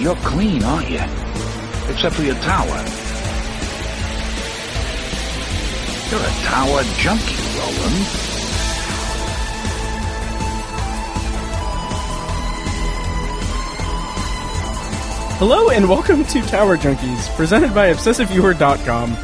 You're clean, aren't you? Except for your tower. You're a tower junkie, Roland. Hello and welcome to Tower Junkies, presented by ObsessiveViewer.com.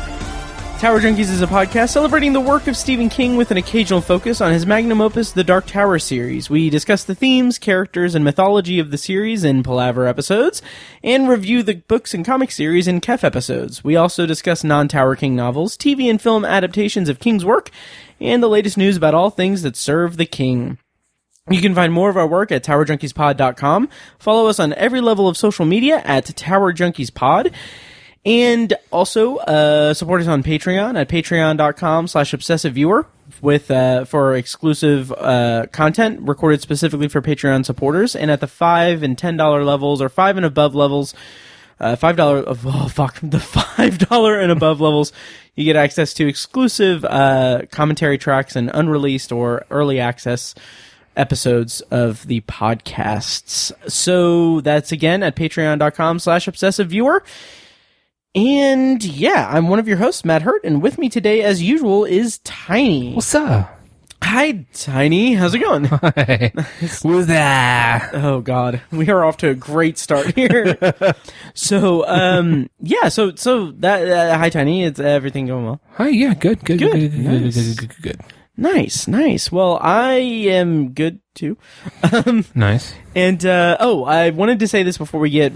Tower Junkies is a podcast celebrating the work of Stephen King with an occasional focus on his magnum opus, The Dark Tower series. We discuss the themes, characters, and mythology of the series in Palaver episodes, and review the books and comic series in Kef episodes. We also discuss non-Tower King novels, TV and film adaptations of King's work, and the latest news about all things that serve the King. You can find more of our work at TowerJunkiesPod.com. Follow us on every level of social media at TowerJunkiesPod. And also, support us on Patreon at patreon.com/obsessiveviewer with, for exclusive, content recorded specifically for Patreon supporters. And at the $5 and $10 levels, or 5 and above levels, the $5 and above levels, you get access to exclusive, commentary tracks and unreleased or early access episodes of the podcasts. So that's again at patreon.com/obsessiveviewer. And yeah, I'm one of your hosts, Matt Hurt, and with me today, as usual, is Tiny. What's up? Hi, Tiny. How's it going? Hi. Who's that? Oh, God. We are off to a great start here. So, yeah, so that, hi, Tiny. It's everything going well? Hi, yeah, good. Nice. Well, I am good, too. Nice. And, I wanted to say this before we get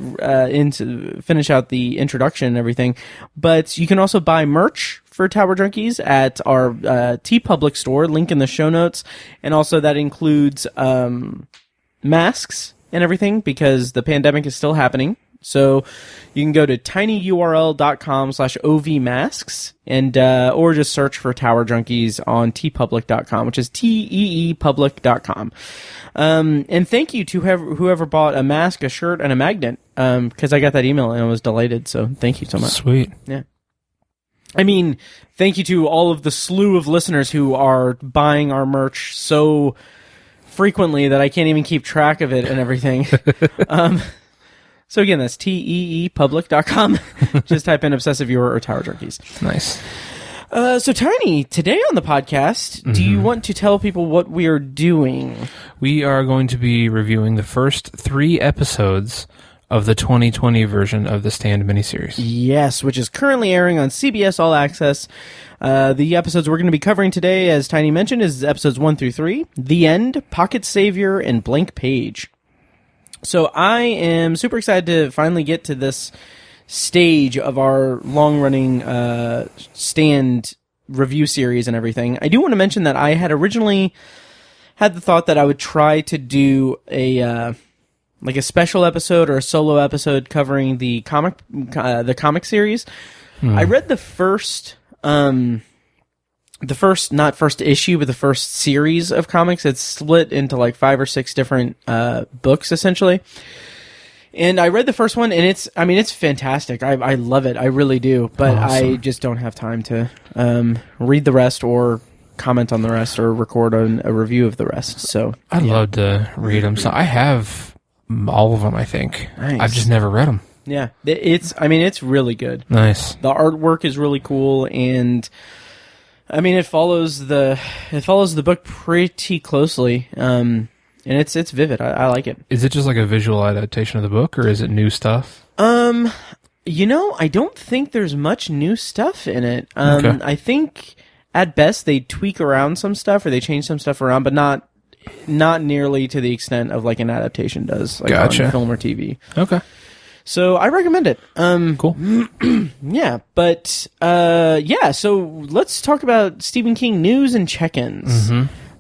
finish out the introduction and everything, but you can also buy merch for Tower Junkies at our TeePublic store, link in the show notes, and also that includes masks and everything, because the pandemic is still happening. So you can go to tinyurl.com/ovmasks and or just search for Tower Junkies on teepublic.com, which is teepublic.com. And thank you to whoever bought a mask, a shirt, and a magnet, because I got that email and I was delighted. So thank you so much. Sweet. Yeah. I mean, thank you to all of the slew of listeners who are buying our merch so frequently that I can't even keep track of it and everything. So again, that's teepublic.com. Just type in Obsessive Viewer or Tower Junkies. Nice. So Tiny, today on the podcast, do you want to tell people what we are doing? We are going to be reviewing the first 3 episodes of the 2020 version of the Stand miniseries. Yes, which is currently airing on CBS All-Access. The episodes we're going to be covering today, as Tiny mentioned, is episodes 1 through 3, The End, Pocket Savior, and Blank Page. So I am super excited to finally get to this stage of our long-running Stand review series and everything. I do want to mention that I had originally had the thought that I would try to do a special episode or a solo episode covering the comic series. I read the first not first issue, but the first series of comics. It's split into like 5 or 6 different books, essentially. And I read the first one, and it's fantastic. I love it. I really do. But awesome. I just don't have time to read the rest or comment on the rest or record a review of the rest. So I'd love to read them. So I have all of them, I think. Nice. I've just never read them. Yeah. It's really good. Nice. The artwork is really cool, and it follows the book pretty closely, and it's vivid. I like it. Is it just like a visual adaptation of the book, or is it new stuff? I don't think there's much new stuff in it. Okay. I think at best they tweak around some stuff or they change some stuff around, but not nearly to the extent of like an adaptation does, like Gotcha. on film or TV. Okay. So I recommend it. Cool. Yeah, but so let's talk about Stephen King news and check-ins.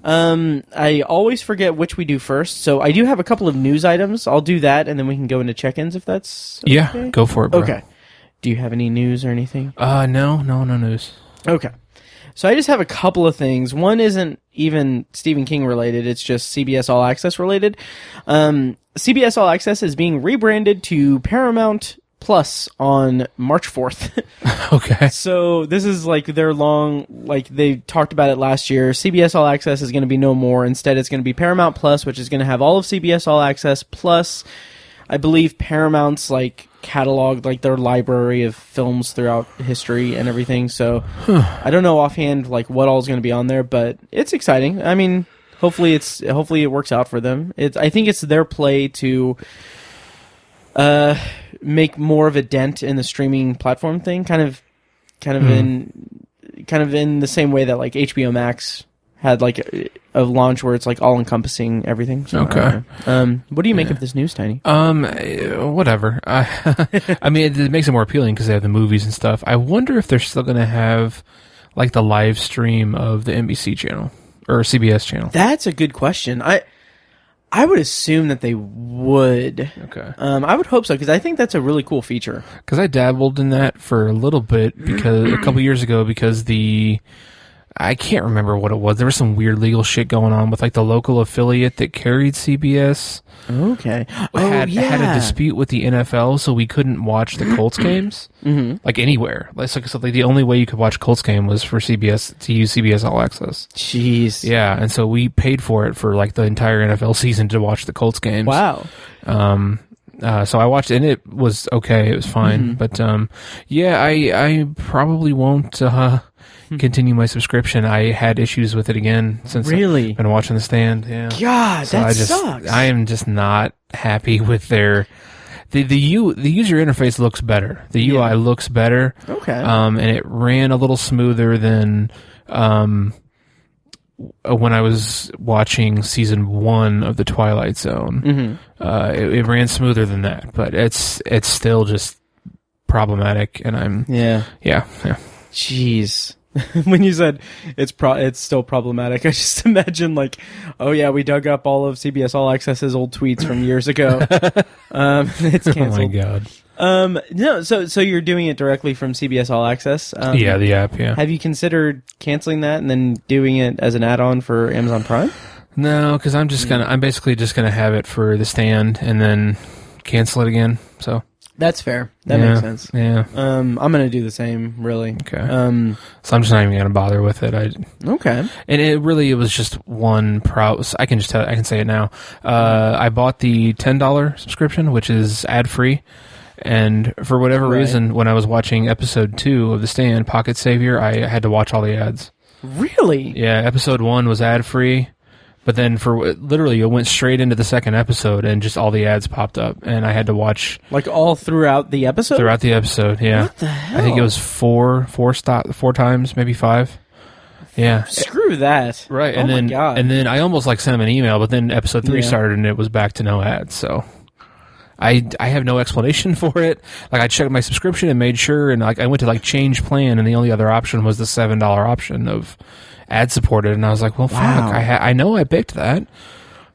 I always forget which we do first, so I do have a couple of news items. I'll do that, and then we can go into check-ins if that's okay. Yeah, go for it, bro. Okay. Do you have any news or anything? No news. Okay. So I just have a couple of things. One isn't even Stephen King related. It's just CBS All-Access related. CBS All-Access is being rebranded to Paramount Plus on March 4th. Okay. So this is like their long, like they talked about it last year. CBS All Access is going to be no more. Instead, it's going to be Paramount Plus, which is going to have all of CBS All Access plus I believe Paramount's like cataloged like their library of films throughout history and everything. So I don't know offhand like what all is going to be on there, but it's exciting. I mean, hopefully it works out for them. I think it's their play to make more of a dent in the streaming platform thing, kind of in the same way that like HBO Max had like a launch where it's like all encompassing everything. So, okay. What do you make of this news, Tiny? Whatever. I mean, it makes it more appealing because they have the movies and stuff. I wonder if they're still going to have like the live stream of the NBC channel or CBS channel. That's a good question. I would assume that they would. Okay. I would hope so because I think that's a really cool feature. Because I dabbled in that for a little bit because a couple years ago because I can't remember what it was. There was some weird legal shit going on with like the local affiliate that carried CBS. Okay. Had a dispute with the NFL, so we couldn't watch the Colts games like anywhere. Like the only way you could watch Colts game was for CBS to use CBS All-Access. Jeez. Yeah, and so we paid for it for like the entire NFL season to watch the Colts games. Wow. So I watched it, and it was okay. It was fine. But yeah, I probably won't continue my subscription. I had issues with it again since I've been watching The Stand. Yeah. God, so that sucks. I am just not happy with their the user interface looks better. The UI looks better. Okay. And it ran a little smoother than when I was watching season 1 of The Twilight Zone. It ran smoother than that, but it's still just problematic, and I'm yeah. Jeez. When you said it's still problematic, I just imagine like, oh yeah, we dug up all of CBS All Access's old tweets from years ago. It's canceled. Oh my god. No, so you're doing it directly from CBS All Access? Yeah, the app. Yeah. Have you considered canceling that and then doing it as an add-on for Amazon Prime? No, because I'm basically just gonna have it for The Stand and then cancel it again. So. That's fair. That makes sense. Yeah. I'm gonna do the same. Really. Okay. So I'm just not even gonna bother with it. Okay. And it was just one I can say it now. I bought the $10 subscription, which is ad free, and for whatever reason, when I was watching episode 2 of The Stand, Pocket Savior, I had to watch all the ads. Really? Yeah. Episode 1 was ad free. But then literally it went straight into the second episode and just all the ads popped up and I had to watch like all throughout the episode? Throughout the episode, yeah. What the hell? I think it was four times, maybe 5. Yeah. Screw that. Right. And my God. And then I almost like sent them an email, but then episode 3 started and it was back to no ads. So I have no explanation for it. Like I checked my subscription and made sure, and like I went to like change plan and the only other option was the $7 option of ad supported, and I was like, well, fuck, I know I picked that.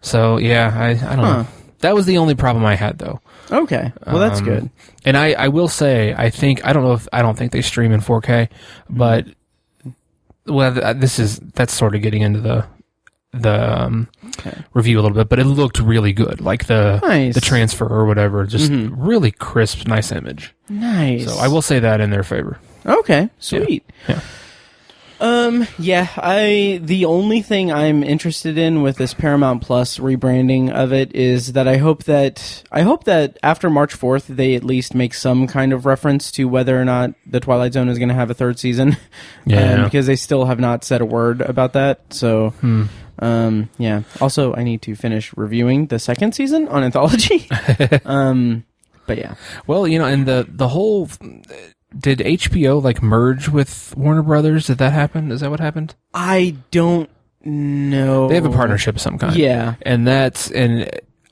So yeah, I don't know. That was the only problem I had though. Okay, well that's good. And I will say, I don't think they stream in 4K, but that's sort of getting into the review a little bit, but it looked really good. Like the transfer or whatever, just really crisp, nice image. Nice. So I will say that in their favor. Okay, sweet. Yeah. The only thing I'm interested in with this Paramount Plus rebranding of it is that I hope that after March 4th they at least make some kind of reference to whether or not The Twilight Zone is going to have a 3rd season. Yeah. Because they still have not said a word about that. So, yeah. Also, I need to finish reviewing the 2nd season on Anthology. But yeah. Well, and the whole. Did HBO like merge with Warner Brothers? Did that happen? Is that what happened? I don't know. They have a partnership of some kind. Yeah. And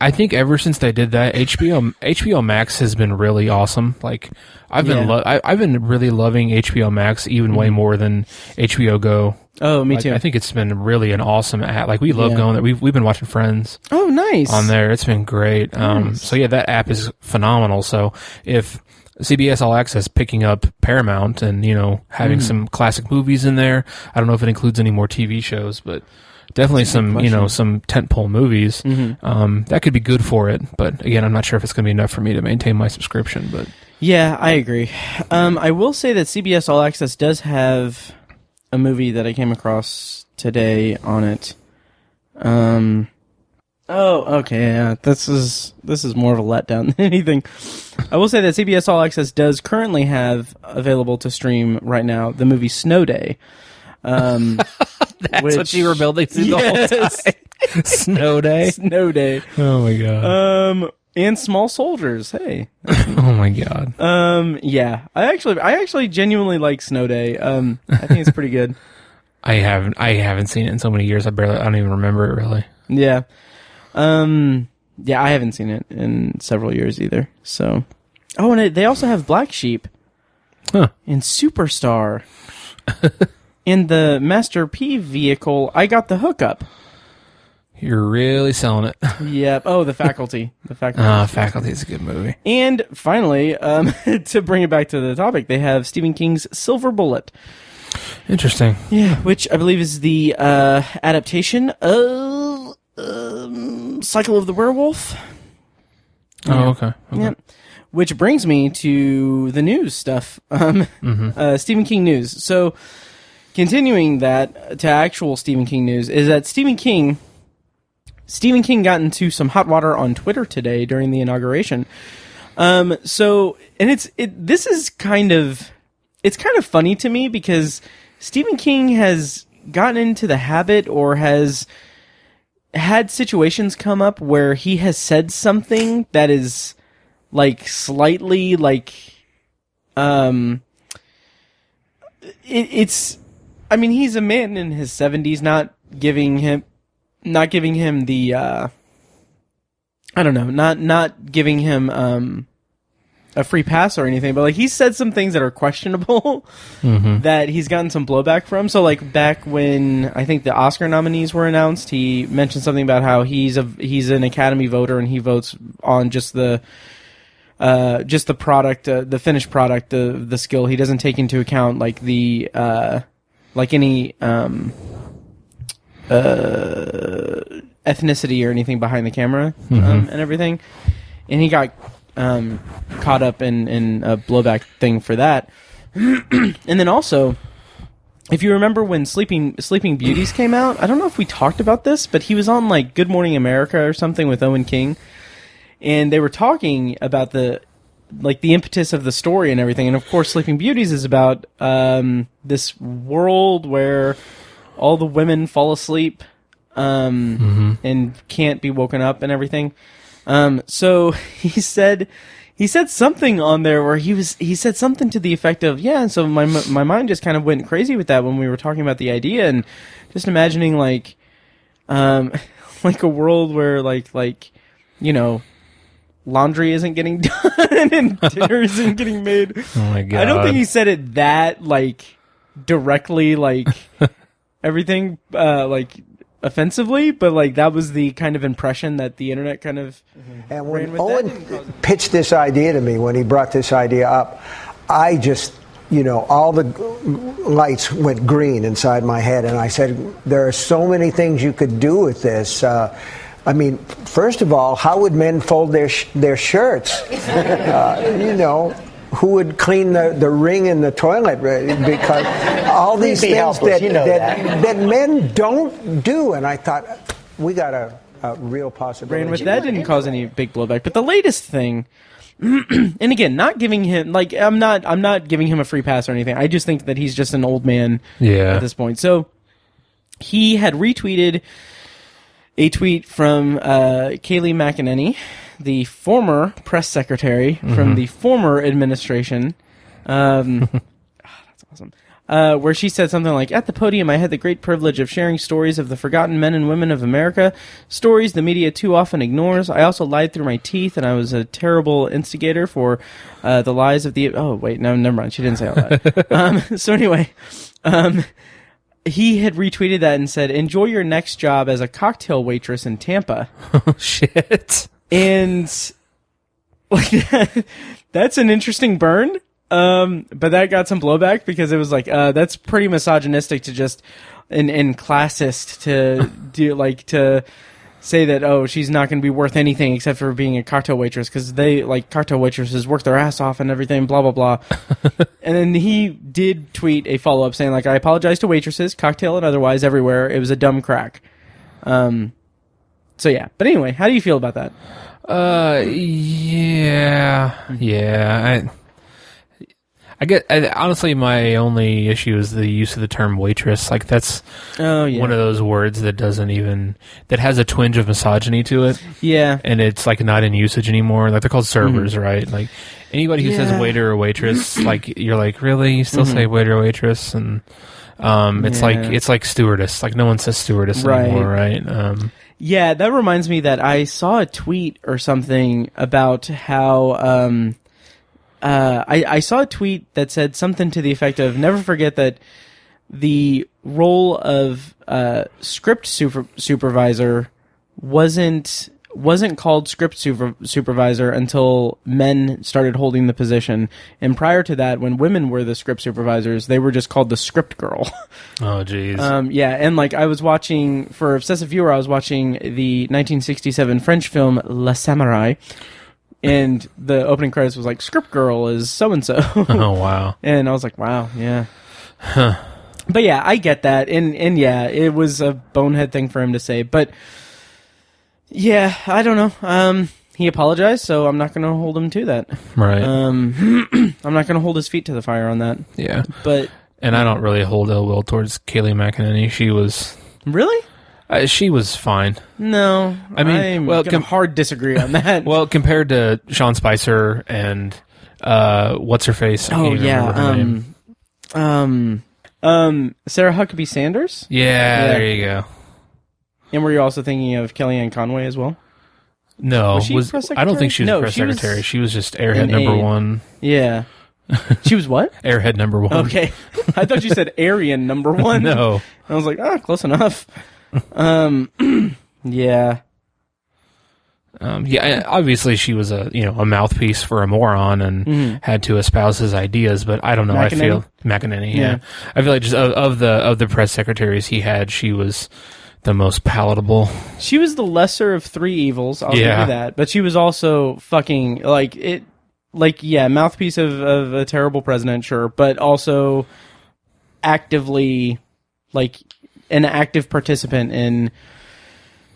I think ever since they did that, HBO Max has been really awesome. Like I've been really loving HBO Max even way more than HBO Go. Oh, me too. I think it's been really an awesome app. Like we love going there. We've been watching Friends. Oh, nice. On there. It's been great. Nice. So yeah, that app is phenomenal. So if CBS All Access picking up Paramount and, having some classic movies in there. I don't know if it includes any more TV shows, but definitely some tentpole movies. That could be good for it. But again, I'm not sure if it's going to be enough for me to maintain my subscription. But yeah, I agree. I will say that CBS All Access does have a movie that I came across today on it. Oh, okay, yeah. This is more of a letdown than anything. I will say that CBS All-Access does currently have available to stream right now the movie Snow Day. That's what you were building through the whole time. Snow Day? Snow Day. Oh my god. And Small Soldiers. Hey. Oh my god. Yeah. I actually genuinely like Snow Day. I think it's pretty good. I haven't seen it in so many years. I don't even remember it really. Yeah. Yeah, I haven't seen it in several years either. So, and they also have Black Sheep, and Superstar, in the Master P vehicle. I got the hookup. You're really selling it. Yep. Oh, The Faculty. The Faculty. Faculty is a good movie. And finally, to bring it back to the topic, they have Stephen King's Silver Bullet. Interesting. Yeah, which I believe is the adaptation of Cycle of the Werewolf. Oh, okay. Yeah. Which brings me to the news stuff. Stephen King news. So, continuing that to actual Stephen King news is that Stephen King got into some hot water on Twitter today during the inauguration. This is kind of funny to me because Stephen King has gotten into the habit or has had situations come up where he has said something that is like slightly like he's a man in his 70s, not giving him the not giving him a free pass or anything, but like he's said some things that are questionable that he's gotten some blowback from. So like back when I think the Oscar nominees were announced, he mentioned something about how he's an Academy voter and he votes on just the product, the finished product, the skill. He doesn't take into account like the like any ethnicity or anything behind the camera and everything. And he got caught up in a blowback thing for that. And then also, if you remember when Sleeping Beauties came out, I don't know if we talked about this, but he was on like Good Morning America or something with Owen King, and they were talking about the impetus of the story and everything. And of course, Sleeping Beauties is about this world where all the women fall asleep and can't be woken up and everything. So he said something on there where he said something to the effect of, yeah, and so my mind just kind of went crazy with that when we were talking about the idea, and just imagining like like a world where like you know, laundry isn't getting done and dinner isn't getting made. Oh my god. I don't think he said it that like directly, like everything like offensively, but like that was the kind of impression that the internet kind of and when Owen pitched this idea to me, when he brought this idea up, I just, you know, all the lights went green inside my head, and I said, there are so many things you could do with this. I mean, first of all, how would men fold their shirts? You know, who would clean the ring in the toilet? Because all these things that men don't do. And I thought, we got a real possibility. With that didn't cause any big blowback. But the latest thing, and again, not giving him, like, I'm not giving him a free pass or anything. I just think that he's just an old man at this point. So he had retweeted a tweet from Kayleigh McEnany, the former press secretary from the former administration. That's awesome. Where she said something like, at the podium, I had the great privilege of sharing stories of the forgotten men and women of America, stories the media too often ignores. I also lied through my teeth, and I was a terrible instigator for the lies of the... Oh, wait, no, never mind. She didn't say all that. So anyway... he had retweeted that and said, enjoy your next job as a cocktail waitress in Tampa. Oh, shit. And like that's an interesting burn. But that got some blowback because it was like, that's pretty misogynistic to just, and classist to do, like, to say that, oh, she's not going to be worth anything except for being a cocktail waitress, because they, like, cocktail waitresses work their ass off and everything, blah, blah, blah. And then he did tweet a follow-up saying, like, I apologize to waitresses, cocktail and otherwise, everywhere. It was a dumb crack. So yeah, but anyway, how do you feel about that? Yeah. Honestly, my only issue is the use of the term waitress. Like, that's one of those words that that has a twinge of misogyny to it. Yeah. And it's, like, not in usage anymore. Like, they're called servers, right? Like, anybody who says waiter or waitress, like, you're like, really? You still say waiter or waitress? And it's like stewardess. Like, no one says stewardess anymore, right? Yeah, that reminds me that I saw a tweet or something about how... I saw a tweet that said something to the effect of, never forget that the role of script supervisor wasn't called script supervisor until men started holding the position. And prior to that, when women were the script supervisors, they were just called the script girl. Oh, jeez. Yeah, and like I was watching, for Obsessive Viewer, I was watching the 1967 French film La Samurai. And the opening credits was like, script girl is so-and-so. Oh, wow. And I was like, wow, yeah. Huh. But yeah, I get that. And yeah, it was a bonehead thing for him to say. But yeah, I don't know. He apologized, so I'm not going to hold him to that. Right. I'm not going to hold his feet to the fire on that. Yeah. But and I don't really hold ill will towards Kayleigh McEnany. She was... Really? She was fine. No, I mean, I'm gonna hard disagree on that. Well, compared to Sean Spicer and what's her face? Oh yeah, Sarah Huckabee Sanders. Yeah, there you go. And were you also thinking of Kellyanne Conway as well? No, I don't think she was press secretary. She was just airhead number one. Yeah. She was what? Airhead number one. Okay. I thought you said Aryan number one. No. I was like, close enough. Yeah. Yeah, obviously she was a mouthpiece for a moron and had to espouse his ideas, but I don't know. I feel McEnany. Yeah. I feel like just of the press secretaries he had, she was the most palatable. She was the lesser of three evils. I'll give you that. But she was also fucking mouthpiece of a terrible president, sure, but also actively an active participant in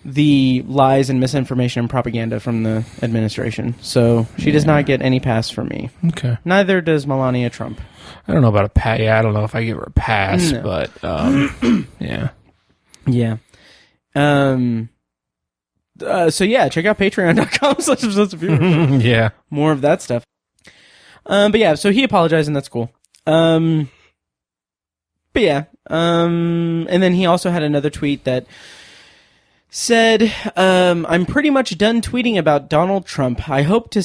the lies and misinformation and propaganda from the administration. So she does not get any pass from me. Okay. Neither does Melania Trump. I don't know about a pass. Yeah, I don't know if I give her a pass, but yeah. Yeah. So yeah, check out patreon.com/obsessiveviewer. Yeah. More of that stuff. But yeah, so he apologized and that's cool. But yeah, and then he also had another tweet that said, I'm pretty much done tweeting about Donald Trump. I hope to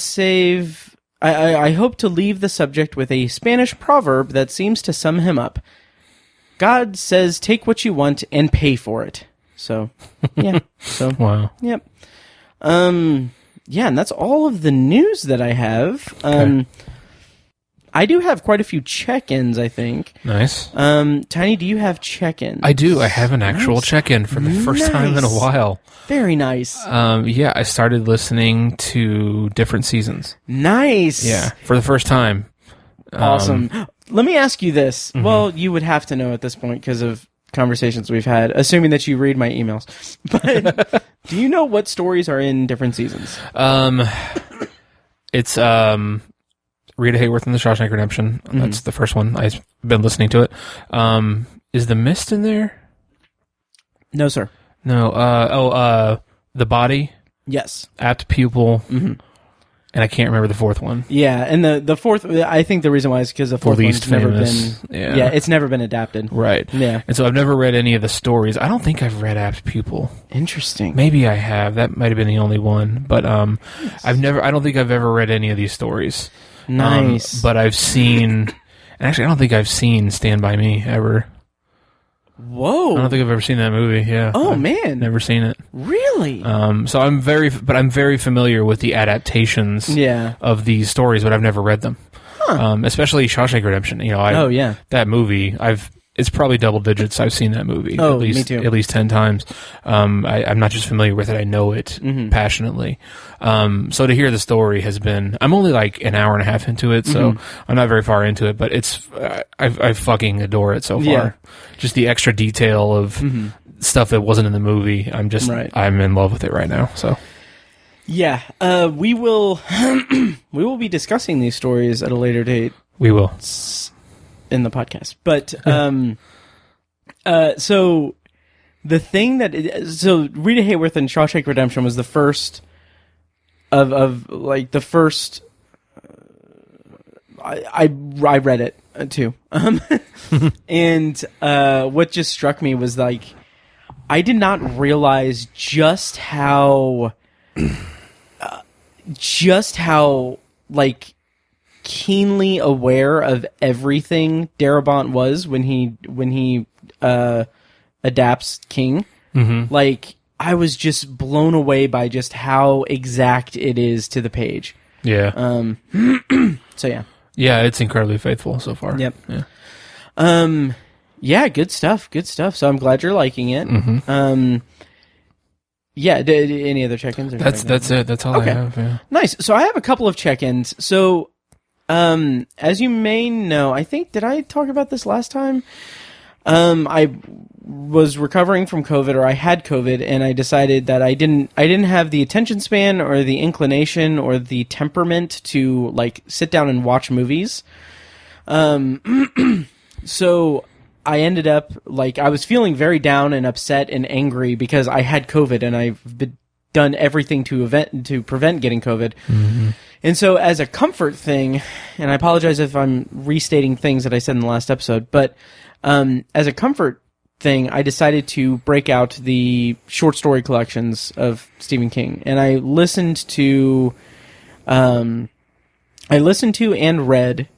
I hope to leave the subject with a Spanish proverb that seems to sum him up. God says, take what you want and pay for it. So, yeah. So, wow. Yep. Yeah, and that's all of the news that I have. Okay. I do have quite a few check-ins, I think. Nice. Tiny, do you have check-ins? I do. I have an actual check-in for the first time in a while. Very nice. Yeah, I started listening to different seasons. Nice. Yeah, for the first time. Awesome. Let me ask you this. Mm-hmm. Well, you would have to know at this point because of conversations we've had, assuming that you read my emails. But do you know what stories are in different seasons? It's Rita Hayworth in The Shawshank Redemption. Mm-hmm. That's the first one. I've been listening to it. Is The Mist in there? No, sir. No. The Body? Yes. Apt Pupil. Mm-hmm. And I can't remember the fourth one. Yeah, and the fourth, I think the reason why is because the fourth one's never been... Yeah, it's never been adapted. Right. Yeah. And so I've never read any of the stories. I don't think I've read Apt Pupil. Interesting. Maybe I have. That might have been the only one. But I don't think I've ever read any of these stories. Nice. But I've seen... Actually, I don't think I've seen Stand By Me ever. Whoa. I don't think I've ever seen that movie. Yeah. Oh, I've man. Never seen it. Really? So I'm very familiar with the adaptations of these stories, but I've never read them. Huh. Especially Shawshank Redemption. That movie, it's probably double digits. I've seen that movie. Oh, me too. At least 10 times. I'm not just familiar with it, I know it passionately. So to hear the story has been, I'm only like an hour and a half into it, so I'm not very far into it, but I fucking adore it so far. Yeah. Just the extra detail of stuff that wasn't in the movie. I'm in love with it right now. So yeah, we will we will be discussing these stories at a later date. We will in the podcast, but so the thing that Rita Hayworth in Shawshank Redemption was the first of like the first. I read it too, and what just struck me was like I did not realize just how like keenly aware of everything Darabont was when he adapts King. Mm-hmm. Like I was just blown away by just how exact it is to the page. Yeah. So yeah. Yeah, it's incredibly faithful so far. Yep. Yeah. Yeah, good stuff. Good stuff. So I'm glad you're liking it. Mm-hmm. Yeah. Any other check-ins? That's it. That's all I have. Yeah. Nice. So I have a couple of check-ins. So, as you may know, did I talk about this last time? I was recovering from COVID, or I had COVID, and I decided that I didn't have the attention span or the inclination or the temperament to like sit down and watch movies. So I ended up like I was feeling very down and upset and angry because I had COVID and I've done everything to prevent getting COVID. Mm-hmm. And so as a comfort thing, and I apologize if I'm restating things that I said in the last episode, but as a comfort thing, I decided to break out the short story collections of Stephen King, and I listened to and read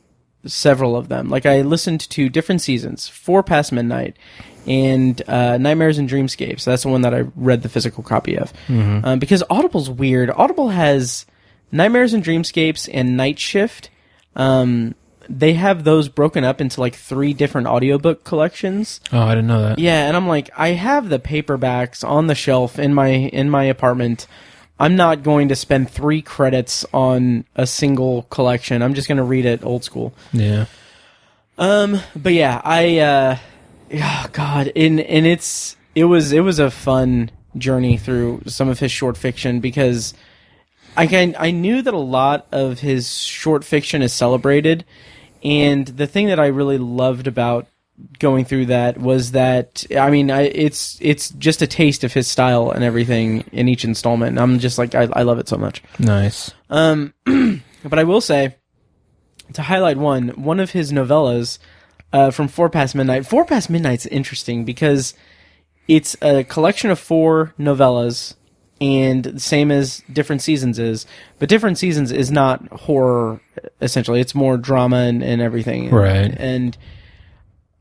several of them. Like I listened to different seasons, 4 Past Midnight, and Nightmares and Dreamscapes. That's the one that I read the physical copy of. Mm-hmm. Because Audible's weird. Audible has Nightmares and Dreamscapes and Night Shift. They have those broken up into like 3 different audiobook collections. Oh, I didn't know that. Yeah, and I'm like, I have the paperbacks on the shelf in my apartment. I'm not going to spend 3 credits on a single collection. I'm just going to read it old school. Yeah. But yeah, oh God, and it was a fun journey through some of his short fiction because I knew that a lot of his short fiction is celebrated. And the thing that I really loved about going through that was that, I mean, it's just a taste of his style and everything in each installment. And I'm just like, I love it so much. Nice. But I will say, to highlight one of his novellas from 4 Past Midnight. 4 Past Midnight's interesting because it's a collection of 4 novellas, and the same as Different Seasons is, but Different Seasons is not horror, essentially. It's more drama and everything. Right. And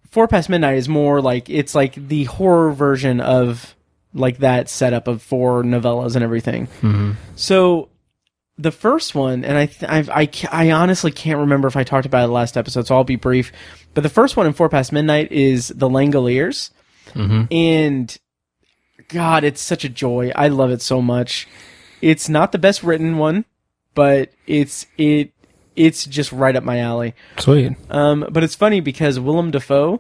4 Past Midnight is more like, it's like the horror version of like that setup of 4 novellas and everything. Mm-hmm. So the first one, and I honestly can't remember if I talked about it last episode, so I'll be brief, but the first one in 4 Past Midnight is The Langoliers. Mm-hmm. And God, it's such a joy. I love it so much. It's not the best written one, but it's just right up my alley. Sweet. But it's funny because Willem Dafoe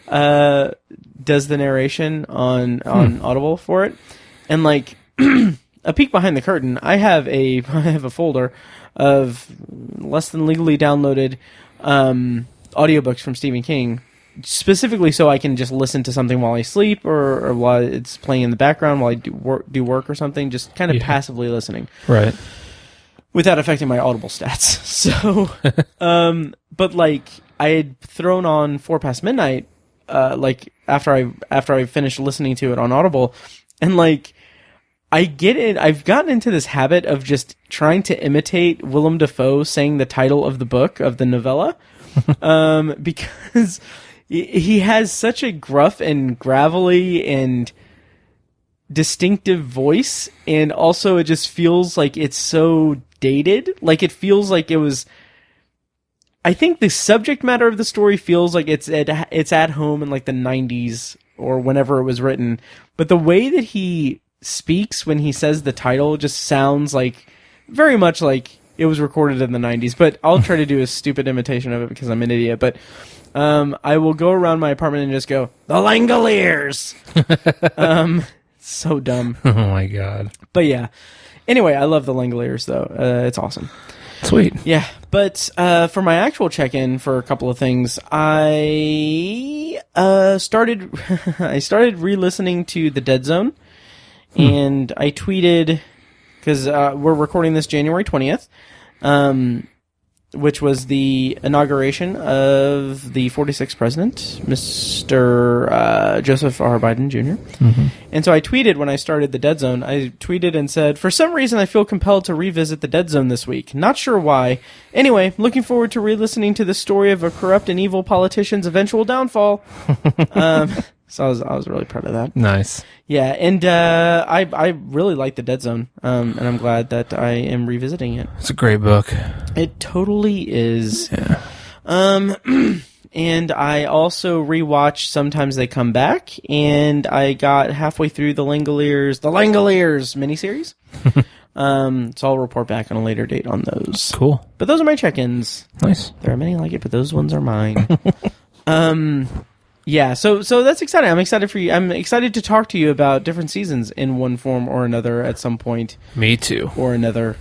does the narration on Audible for it, and like a peek behind the curtain, I have a folder of less than legally downloaded audiobooks from Stephen King, specifically so I can just listen to something while I sleep or while it's playing in the background while I do work or something, just kind of passively listening. Right. Without affecting my Audible stats. So, but like, I had thrown on 4 Past Midnight, like, after I finished listening to it on Audible, and like, I've gotten into this habit of just trying to imitate Willem Dafoe saying the title of the book, of the novella, because he has such a gruff and gravelly and distinctive voice, and also it just feels like it's so dated. Like, it feels like it was, I think the subject matter of the story feels like it's at home in like the 90s or whenever it was written, but the way that he speaks when he says the title just sounds like very much like it was recorded in the 90s. But I'll try to do a stupid imitation of it because I'm an idiot. But I will go around my apartment and just go, the Langoliers! So dumb. Oh my god. But yeah. Anyway, I love the Langoliers, though. It's awesome. Sweet. Yeah, but for my actual check-in for a couple of things, I started re-listening to The Dead Zone, and I tweeted, because we're recording this January 20th, which was the inauguration of the 46th president, Mr. Joseph R. Biden Jr. Mm-hmm. And so I tweeted when I started The Dead Zone, I tweeted and said, for some reason I feel compelled to revisit The Dead Zone this week. Not sure why. Anyway, looking forward to re-listening to the story of a corrupt and evil politician's eventual downfall. So I was really proud of that. Nice. Yeah, and I really like The Dead Zone, and I'm glad that I am revisiting it. It's a great book. It totally is. Yeah. And I also rewatched Sometimes They Come Back, and I got halfway through the Langoliers miniseries. So I'll report back on a later date on those. Cool. But those are my check-ins. Nice. There are many like it, but those ones are mine. Yeah, so that's exciting. I'm excited for you. I'm excited to talk to you about different seasons in one form or another at some point. Me too. Or another.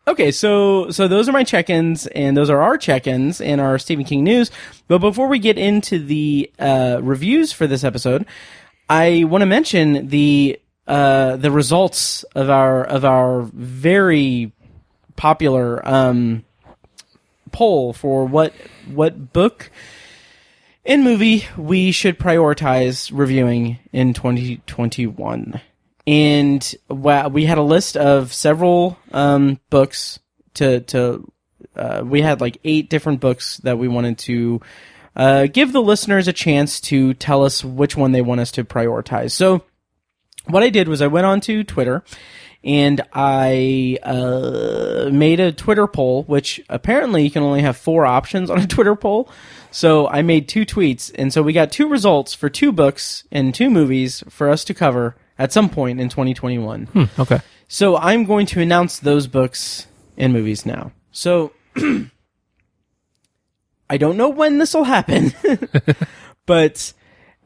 Okay, so those are my check-ins, and those are our check-ins and our Stephen King news. But before we get into the reviews for this episode, I want to mention the results of our very popular poll for what book and movie we should prioritize reviewing in 2021. And we had a list of several books we had like 8 different books that we wanted to give the listeners a chance to tell us which one they want us to prioritize. So what I did was I went on to Twitter and I made a Twitter poll, which apparently you can only have 4 options on a Twitter poll. So I made 2 tweets, and so we got 2 results for 2 books and 2 movies for us to cover at some point in 2021. Okay. So I'm going to announce those books and movies now. So I don't know when this will happen, but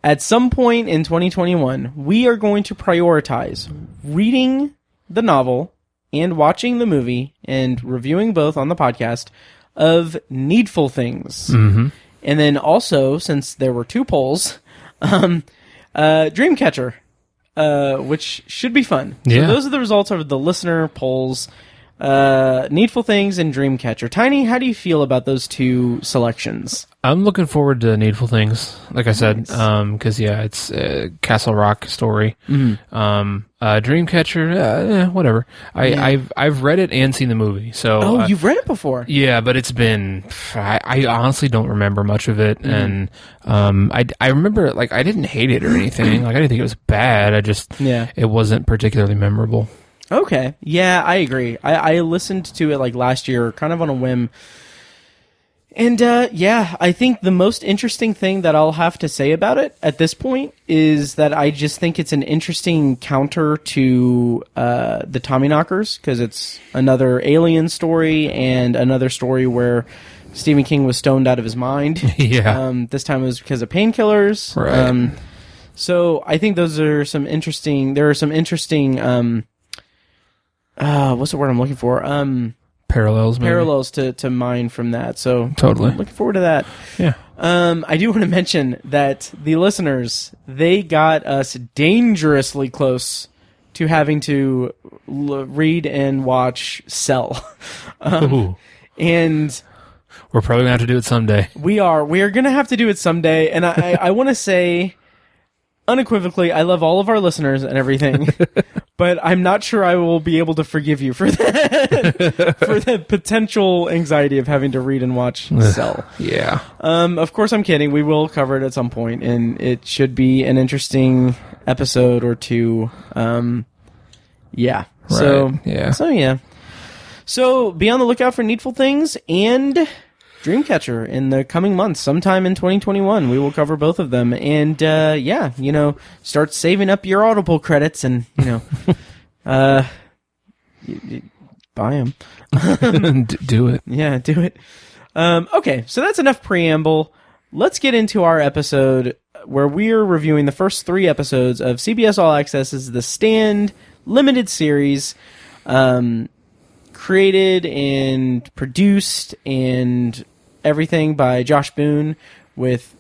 at some point in 2021, we are going to prioritize reading the novel and watching the movie and reviewing both on the podcast of Needful Things. Mm-hmm. And then also, since there were 2 polls, Dreamcatcher, which should be fun. Yeah. So those are the results of the listener polls. Needful Things and Dreamcatcher. Tiny, how do you feel about those 2 selections? I'm looking forward to Needful Things, like I said, because it's a Castle Rock story. Mm-hmm. Dreamcatcher, whatever. I've read it and seen the movie. So you've read it before? Yeah, but it's been. I honestly don't remember much of it, and I remember like I didn't hate it or anything. Like I didn't think it was bad. It wasn't particularly memorable. Okay. Yeah, I agree. I listened to it like last year, kind of on a whim. And I think the most interesting thing that I'll have to say about it at this point is that I just think it's an interesting counter to the Tommyknockers, because it's another alien story and another story where Stephen King was stoned out of his mind. Yeah. This time it was because of painkillers. Right. So I think those are some interesting. There are some interesting. What's the word I'm looking for? Parallels, maybe. Parallels to mine from that. So totally looking forward to that. Yeah. I do want to mention that the listeners, they got us dangerously close to having to read and watch Cell. And we're probably gonna have to do it someday. We are gonna have to do it someday. And I want to say unequivocally, I love all of our listeners and everything. But I'm not sure I will be able to forgive you for that, for the potential anxiety of having to read and watch Cell. Yeah. Of course, I'm kidding. We will cover it at some point, and it should be an interesting episode or 2. Yeah. Right. So yeah. So be on the lookout for Needful Things and Dreamcatcher in the coming months. Sometime in 2021, we will cover both of them. And, start saving up your Audible credits and, buy them. Do it. Yeah, do it. Okay, so that's enough preamble. Let's get into our episode where we're reviewing the first 3 episodes of CBS All-Access's The Stand limited series, created and produced and everything by Josh Boone, with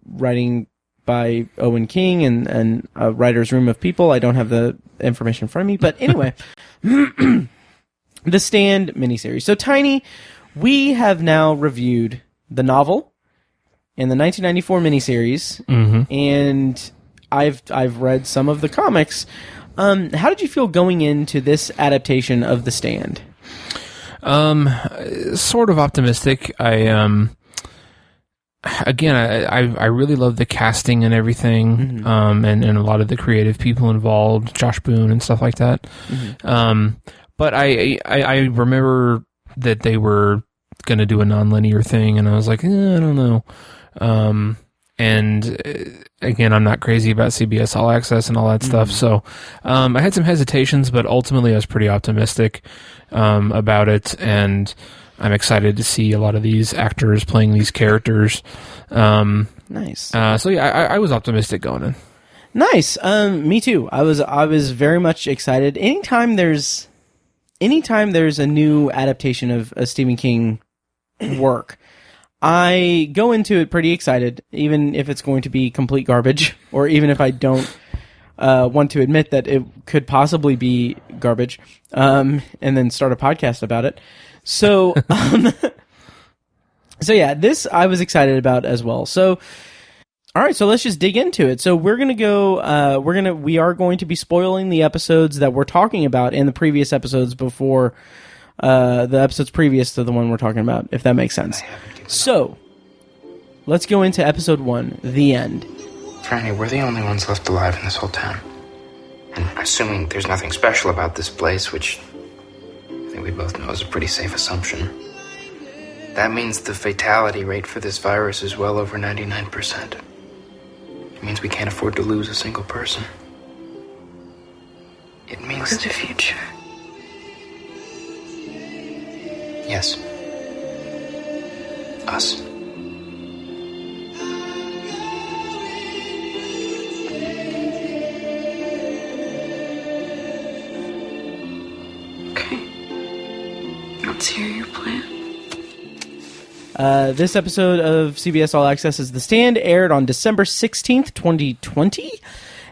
writing by Owen King and a writer's room of people. I don't have the information in front of me, but anyway, The Stand miniseries. So, Tiny, we have now reviewed the novel and the 1994 miniseries, and I've read some of the comics. How did you feel going into this adaptation of The Stand? Sort of optimistic. I really love the casting and everything, and a lot of the creative people involved, Josh Boone and stuff like that. But I remember that they were going to do a non-linear thing, and I was like, I don't know. And again, I'm not crazy about CBS All Access and all that stuff, so I had some hesitations, but ultimately I was pretty optimistic about it, and I'm excited to see a lot of these actors playing these characters. Nice. So yeah, I was optimistic going in. Nice. Me too. I was very much excited. Anytime there's a new adaptation of a Stephen King work, I go into it pretty excited, even if it's going to be complete garbage, or even if I don't want to admit that it could possibly be garbage, and then start a podcast about it. So, so yeah, this I was excited about as well. So, all right, so let's just dig into it. So we're gonna go. We are going to be spoiling the episodes that we're talking about in the previous episodes before the episodes previous to the one we're talking about, if that makes sense. So, let's go into episode 1, The End. Franny, we're the only ones left alive in this whole town. And assuming there's nothing special about this place, which I think we both know is a pretty safe assumption, that means the fatality rate for this virus is well over 99%. It means we can't afford to lose a single person. It means... For the future. Yes. Us. Okay. Let's hear your plan. This episode of CBS All Access is The Stand, aired on December 16th, 2020.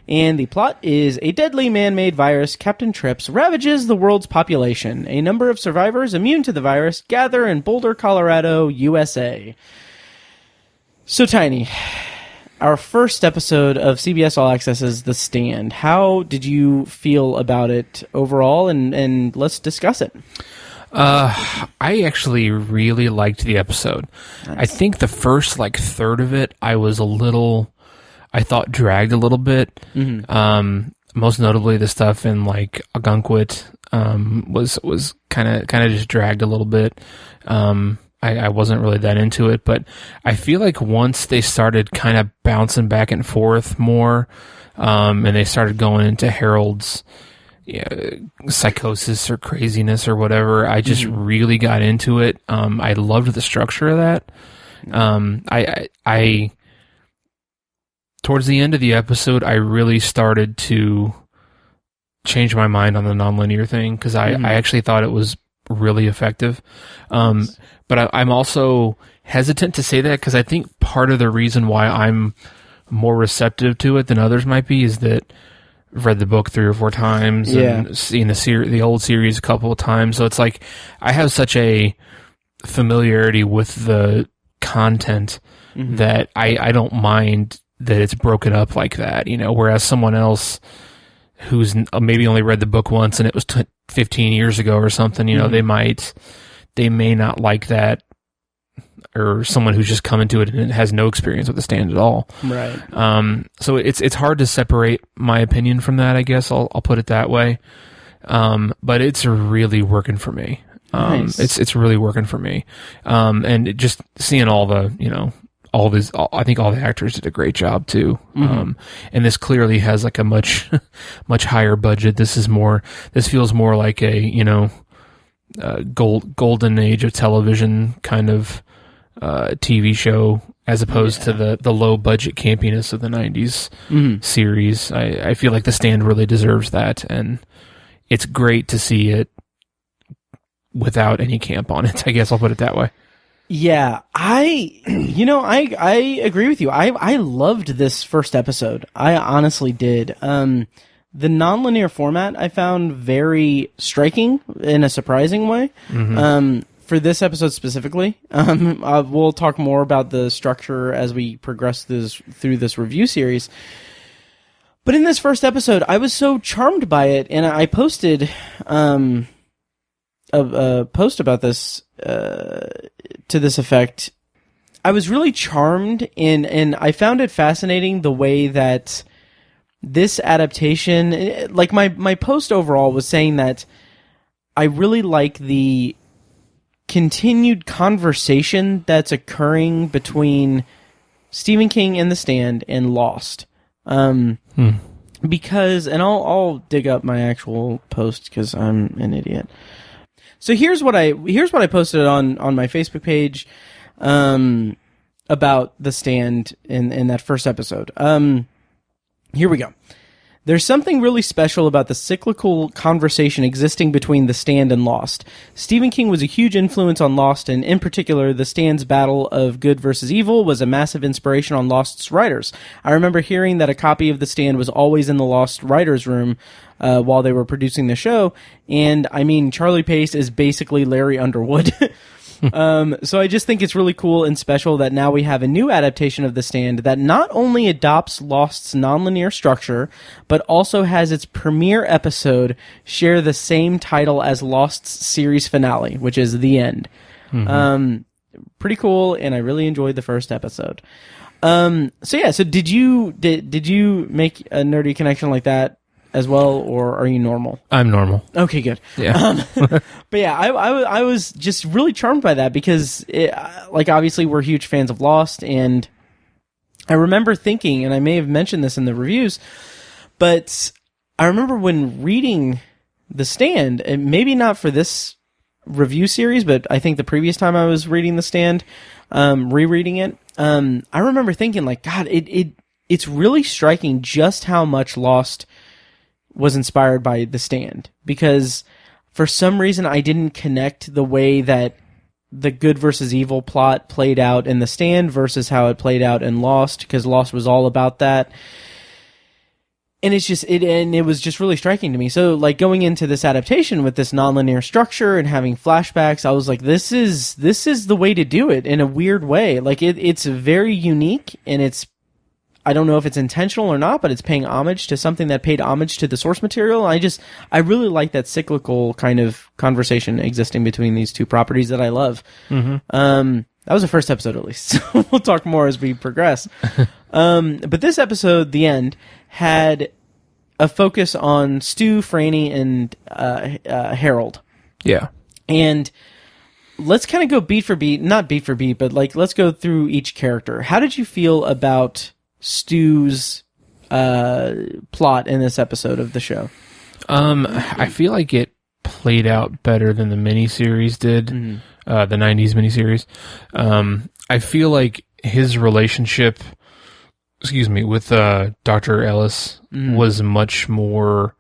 And the plot is a deadly man-made virus, Captain Trips, ravages the world's population. A number of survivors immune to the virus gather in Boulder, Colorado, USA. So, Tiny, our first episode of CBS All Access is The Stand. How did you feel about it overall? And let's discuss it. I actually really liked the episode. Nice. I think the first third of it, I thought dragged a little bit. Most notably, the stuff in Algonquin was kind of just dragged a little bit. I wasn't really that into it, but I feel like once they started kind of bouncing back and forth more, and they started going into Harold's psychosis or craziness or whatever, I just really got into it. I loved the structure of that. I towards the end of the episode, I really started to change my mind on the nonlinear thing, because I actually thought it was really effective. But I'm also hesitant to say that, because I think part of the reason why I'm more receptive to it than others might be is that I've read the book 3 or 4 times and seen the old series a couple of times. So it's like I have such a familiarity with the content that I don't mind that it's broken up like that, whereas someone else who's maybe only read the book once and it was 15 years ago or something, they may not like that, or someone who's just come into it and has no experience with The Stand at all. Right. So it's hard to separate my opinion from that, I guess. I'll put it that way. But it's really working for me. Nice. It's really working for me. And just seeing all the, I think all the actors did a great job too. And this clearly has a much, much higher budget. This feels more like a, golden age of television kind of TV show, as opposed to the low budget campiness of the 90s series. I feel like The Stand really deserves that, and it's great to see it without any camp on it. I guess I'll put it that way. Yeah, I agree with you. I loved this first episode. I honestly did. The nonlinear format I found very striking in a surprising way. For this episode specifically, we'll talk more about the structure as we progress through this review series. But in this first episode, I was so charmed by it, and I posted a post about this to this effect. I was really charmed, and I found it fascinating the way that this adaptation, like my post overall was saying that I really like the continued conversation that's occurring between Stephen King and The Stand and Lost. Because, and I'll dig up my actual post because I'm an idiot. So here's what I posted on my Facebook page about The Stand in that first episode. Here we go. There's something really special about the cyclical conversation existing between The Stand and Lost. Stephen King was a huge influence on Lost, and in particular, The Stand's battle of good versus evil was a massive inspiration on Lost's writers. I remember hearing that a copy of The Stand was always in the Lost writers' room while they were producing the show, and I mean, Charlie Pace is basically Larry Underwood. So I just think it's really cool and special that now we have a new adaptation of The Stand that not only adopts Lost's nonlinear structure, but also has its premiere episode share the same title as Lost's series finale, which is The End. Pretty cool, and I really enjoyed the first episode. So did you make a nerdy connection like that as well, or are you normal? I'm normal. Okay, good. Yeah. But yeah, I was just really charmed by that because, obviously we're huge fans of Lost, and I remember thinking, and I may have mentioned this in the reviews, but I remember when reading The Stand, and maybe not for this review series, but I think the previous time I was reading The Stand, rereading it, I remember thinking, like, God, it's really striking just how much Lost was inspired by The Stand, because for some reason I didn't connect the way that the good versus evil plot played out in The Stand versus how it played out in Lost, because Lost was all about that. And it was just really striking to me. So, like, going into this adaptation with this nonlinear structure and having flashbacks, I was like, this is the way to do it in a weird way. Like, it's very unique, and I don't know if it's intentional or not, but it's paying homage to something that paid homage to the source material. I really like that cyclical kind of conversation existing between these two properties that I love. That was the first episode, at least. So we'll talk more as we progress. But this episode, The End, had a focus on Stu, Franny, and Harold. Yeah. And let's kind of go beat for beat, not beat for beat, but like let's go through each character. How did you feel about Stu's plot in this episode of the show? I feel like it played out better than the miniseries did, the 90s miniseries. I feel like his relationship, with Dr. Ellis was much more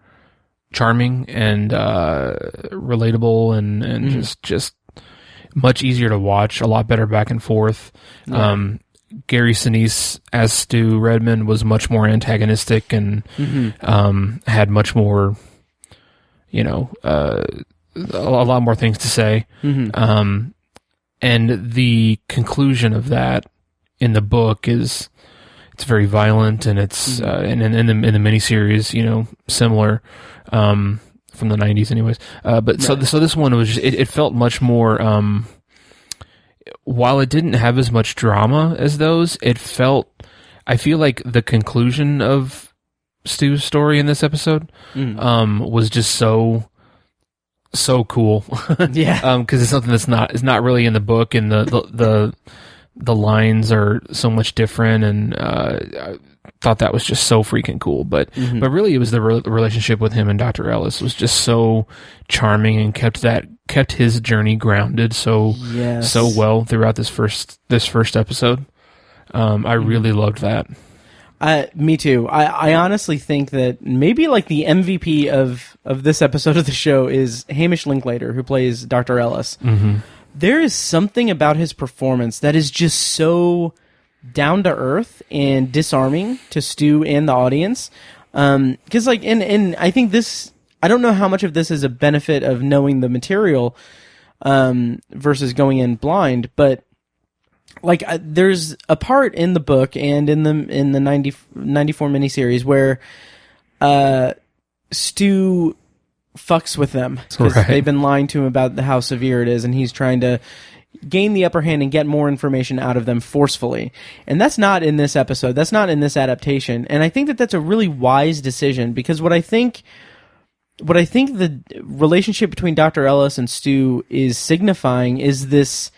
charming and relatable and just much easier to watch, a lot better back and forth. Yeah. Gary Sinise as Stu Redman was much more antagonistic and had much more, a lot more things to say. And the conclusion of that in the book is it's very violent, and it's and in the miniseries, similar from the 90s, anyways. But so this one was it felt much more. While it didn't have as much drama as those, I feel like the conclusion of Stu's story in this episode was just so cool. Yeah. Because it's something that's not really in the book, and the lines are so much different, and I thought that was just so freaking cool. But really, it was the relationship with him and Dr. Ellis was just so charming and kept that kept his journey grounded so well throughout this first episode. I really loved that. Me too. I honestly think that maybe like the MVP of this episode of the show is Hamish Linklater, who plays Dr. Ellis. Mm-hmm. There is something about his performance that is just so down to earth and disarming to Stu and the audience. Because like, and I think this, I don't know how much of this is a benefit of knowing the material versus going in blind, but like there's a part in the book and in the 94 miniseries where Stu fucks with them because they've been lying to him about how severe it is, and he's trying to gain the upper hand and get more information out of them forcefully. And that's not in this episode. That's not in this adaptation. And I think that that's a really wise decision, because what I think the relationship between Dr. Ellis and Stu is signifying is this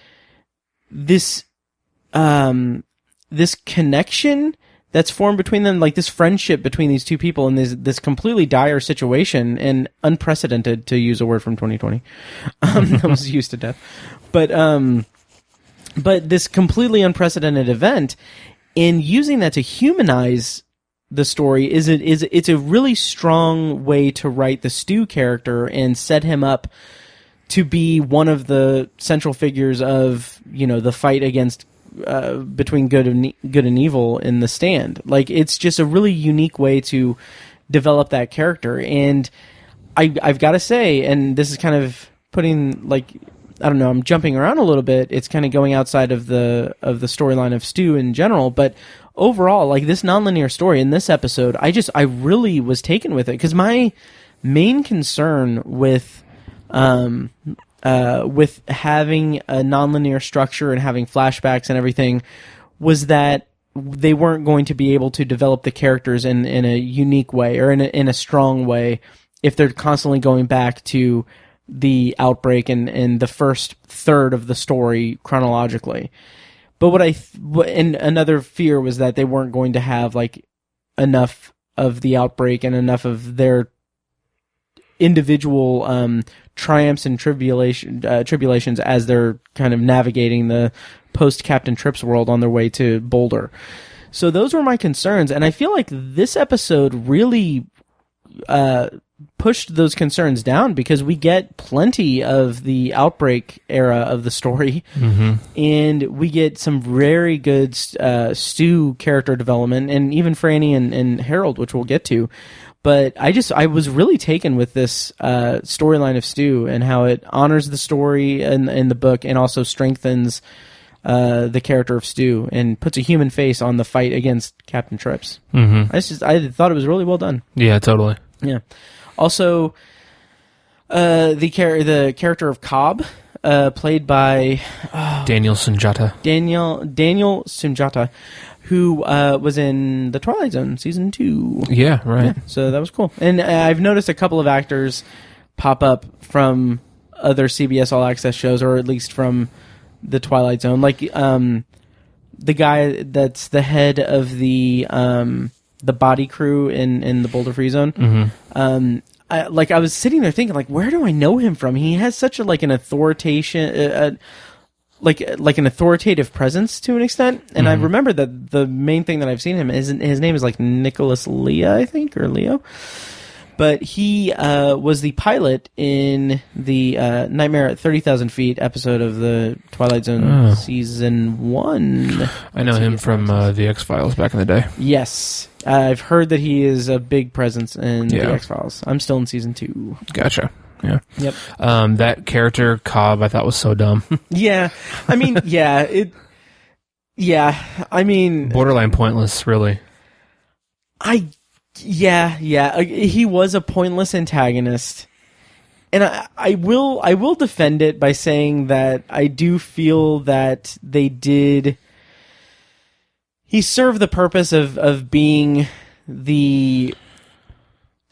connection that's formed between them, like this friendship between these two people in this completely dire situation and unprecedented, to use a word from 2020. That was used to death. But this completely unprecedented event, in using that to humanize the story, it's a really strong way to write the Stu character and set him up to be one of the central figures of, the fight against between good and evil in The Stand. Like, it's just a really unique way to develop that character. And I've got to say, and this is kind of putting, like, I don't know, I'm jumping around a little bit. It's kind of going outside of the storyline of Stu in general, but overall, like, this nonlinear story in this episode, I really was taken with it, because my main concern with having a nonlinear structure and having flashbacks and everything was that they weren't going to be able to develop the characters in a unique way or in a strong way if they're constantly going back to the outbreak and the first third of the story chronologically. But and another fear was that they weren't going to have like enough of the outbreak and enough of their individual triumphs and tribulations as they're kind of navigating the post Captain Trips world on their way to Boulder. So those were my concerns, and I feel like this episode really pushed those concerns down, because we get plenty of the outbreak era of the story, and we get some very good Stu character development, and even Franny and Harold, which we'll get to. But I was really taken with this storyline of Stu and how it honors the story in the book and also strengthens the character of Stu and puts a human face on the fight against Captain Trips. I thought it was really well done. Yeah, totally. Yeah. Also, the character of Cobb, played by Daniel Sunjata. Daniel Sunjata, who was in The Twilight Zone season 2. Yeah, right. Yeah, so that was cool. And I've noticed a couple of actors pop up from other CBS All-Access shows, or at least from The Twilight Zone. Like the guy that's the head of the body crew in the Boulder Free Zone. I was sitting there thinking, like, where do I know him from? He has such an authoritative presence to an extent, and I remember that the main thing that I've seen him is his name is like Nicholas Lea, I think, or Leo. But he was the pilot in the Nightmare at 30,000 Feet episode of the Twilight Zone season 1. I know him from the X-Files back in the day. Yes. I've heard that he is a big presence in the X-Files. I'm still in season 2. Gotcha. Yeah. Yep. That character, Cobb, I thought was so dumb. Yeah. I mean, I mean... borderline pointless, really. He was a pointless antagonist, and I will defend it by saying that I do feel that he served the purpose of being the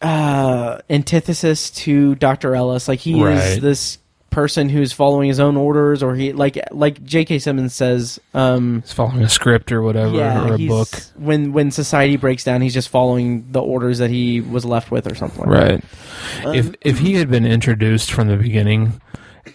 antithesis to Dr. Ellis. Like, he is this person who's following his own orders, or he like J.K. Simmons says, he's following a script or whatever, or a book. When society breaks down, he's just following the orders that he was left with, or something like that. If he had been introduced from the beginning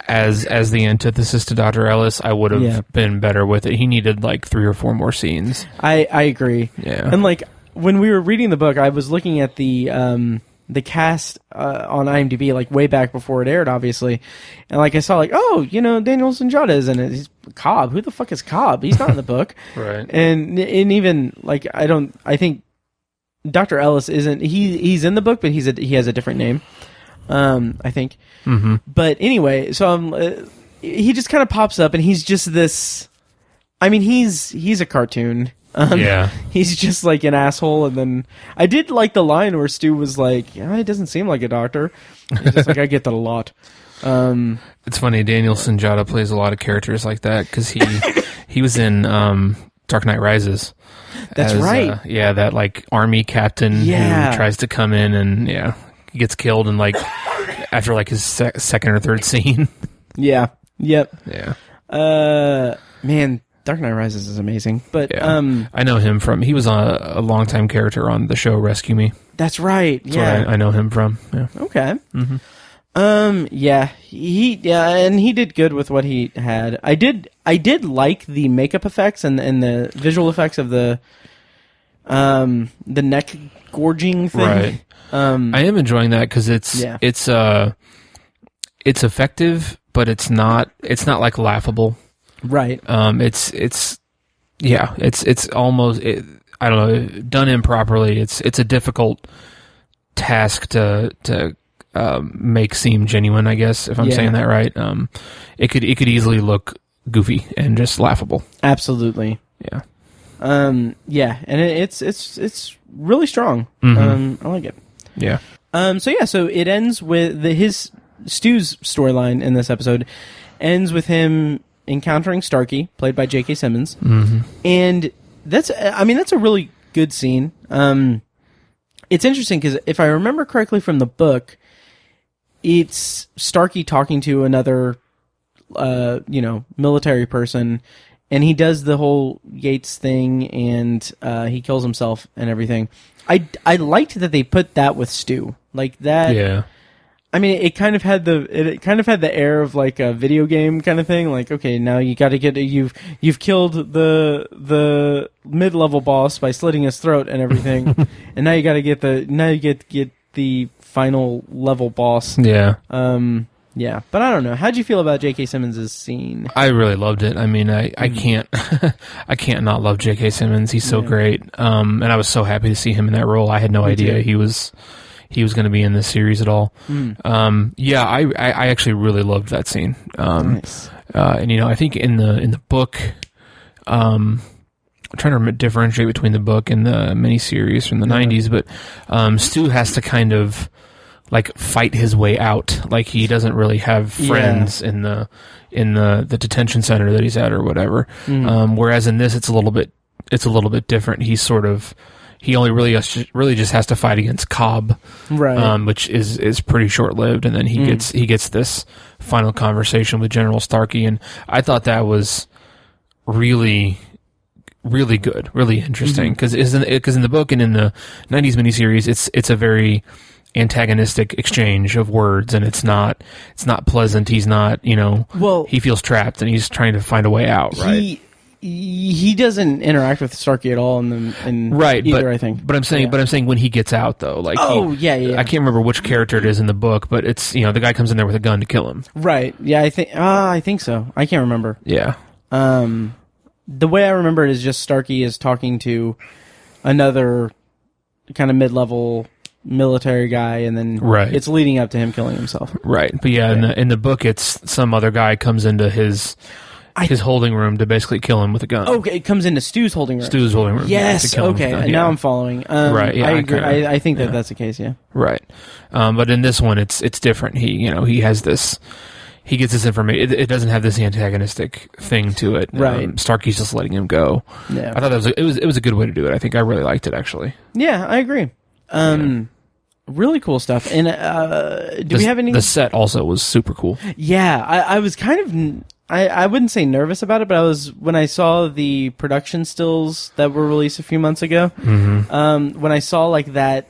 as the antithesis to Dr. Ellis, I would have been better with it. He needed like 3 or 4 more scenes. I agree. Yeah. And like when we were reading the book, I was looking at the cast on IMDb like way back before it aired, obviously, and like I saw like, oh, you know, Daniel Sinjata is in it. He's Cobb. Who the fuck is Cobb? He's not in the book. Right. And even like I think Dr. Ellis isn't. He's in the book, but he has a different name. I think. Mm-hmm. But anyway, so he just kind of pops up, and he's just this. I mean, he's a cartoon. He's just like an asshole, and then I did like the line where Stu was like, yeah, "It doesn't seem like a doctor." He's just like, I get that a lot. It's funny. Daniel Sinjata plays a lot of characters like that because he was in Dark Knight Rises. That's right. That like army captain who tries to come in and he gets killed in like after like his second or third scene. Yeah. Yep. Yeah. Man. Dark Knight Rises is amazing, but I know him from. He was a longtime character on the show Rescue Me. That's right. That's what I know him from. Yeah. Okay. Mm-hmm. And he did good with what he had. I did like the makeup effects and the visual effects of the neck gorging thing. Right. I am enjoying that because it's effective, but it's not like laughable. Right. It's almost, I don't know, done improperly. It's a difficult task to make seem genuine, I guess, if I'm saying that right. It could easily look goofy and just laughable. Absolutely. Yeah. And it's really strong. Mm-hmm. I like it. Yeah. So it ends with Stu's storyline in this episode ends with him encountering Starkey, played by J.K. Simmons, and that's a really good scene. It's interesting because if I remember correctly from the book, it's Starkey talking to another, military person, and he does the whole Yates thing, and he kills himself and everything. I liked that they put that with Stu, like that. Yeah. I mean, it kind of had the air of like a video game kind of thing. Like, okay, now you got to you've killed the mid-level boss by slitting his throat and everything, and now you got to get the final level boss. Yeah. Yeah, but I don't know. How'd you feel about J.K. Simmons' scene? I really loved it. I mean, I can't I can't not love J.K. Simmons. He's so great. And I was so happy to see him in that role. I had no idea he was going to be in this series at all. I actually really loved that scene. Nice. And I think in the book, I'm trying to differentiate between the book and the miniseries from the 90s, but Stu has to kind of like fight his way out. Like he doesn't really have friends in the detention center that he's at or whatever. Whereas in this, it's a little bit different. He only really just has to fight against Cobb, right? Which is pretty short lived, and then he gets this final conversation with General Starkey, and I thought that was really, really good, really interesting, because in the book and in the 90s miniseries, it's a very antagonistic exchange of words, and it's not pleasant. He's not, he feels trapped, and he's trying to find a way out, right? He doesn't interact with Starkey at all in right, either, I think. But I'm saying when he gets out though, like I can't remember which character it is in the book, but it's the guy comes in there with a gun to kill him. Right. Yeah, I think so. I can't remember. Yeah. The way I remember it is just Starkey is talking to another kind of mid-level military guy, and then it's leading up to him killing himself. Right. But in the book, it's some other guy comes into his holding room to basically kill him with a gun. Okay, it comes into Stu's holding room. Stu's holding room. Yes. Okay. Now I'm following. Right. Yeah. I agree. I think that's the case. Yeah. Right. But in this one, it's different. He has this. He gets this information. It doesn't have this antagonistic thing to it. Right. Starkey's just letting him go. Yeah. I thought it was a good way to do it. I think I really liked it actually. Yeah, I agree. Really cool stuff. And do we have any? The set also was super cool. Yeah, I was kind of. I wouldn't say nervous about it, but when I saw the production stills that were released a few months ago, when I saw like that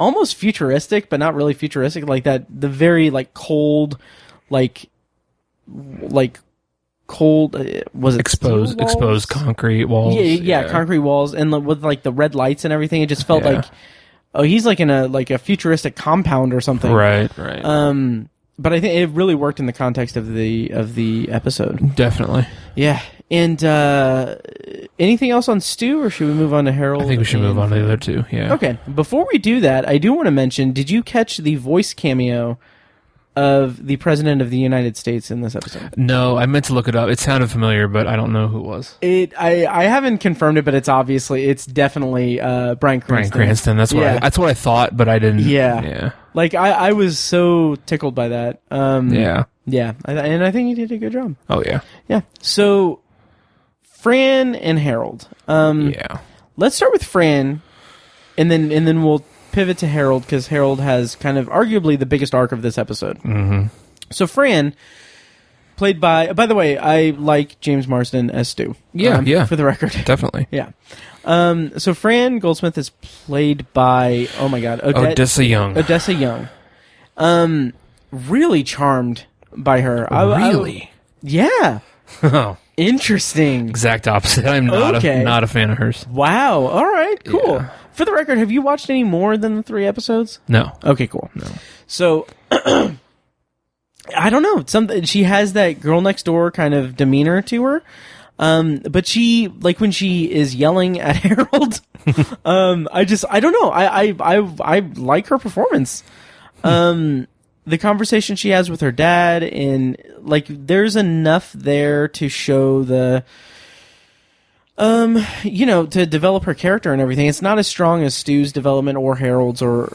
almost futuristic, but not really futuristic, like that, the very like cold, like like cold, was it exposed concrete walls? Yeah, concrete walls, and with like the red lights and everything. It just felt like, oh, he's like in a futuristic compound or something. Right. But I think it really worked in the context of the episode. Definitely. Yeah. And anything else on Stu, or should we move on to Harold? I think we should move on to the other two. Yeah. Okay. Before we do that, I do want to mention: did you catch the voice cameo of the President of the United States in this episode? No, I meant to look it up. It sounded familiar, but I don't know who it was. I haven't confirmed it, but it's definitely Bryan Cranston. Bryan Cranston. That's what I thought, but I didn't. Yeah. Like I was so tickled by that. Yeah. And I think he did a good job. Oh yeah. Yeah. So, Fran and Harold. Let's start with Fran, and then we'll pivot to Harold, because Harold has kind of arguably the biggest arc of this episode. Mm-hmm. So Fran, played by the way, I like James Marsden as Stu. Yeah. For the record. Definitely. Yeah. So Fran Goldsmith is played by, oh my God, Odessa Young. Odessa Young. Really charmed by her. Really? Yeah. Oh. Interesting. Exact opposite. I'm not a fan of hers. Wow. All right. Cool. Yeah. For the record, have you watched any more than the 3 episodes? No. Okay, cool. No. So, I don't know. She has that girl next door kind of demeanor to her. But she, like when she is yelling at Harold, I don't know. I like her performance. The conversation she has with her dad, and like there's enough there to show to develop her character and everything. It's not as strong as Stu's development or Harold's or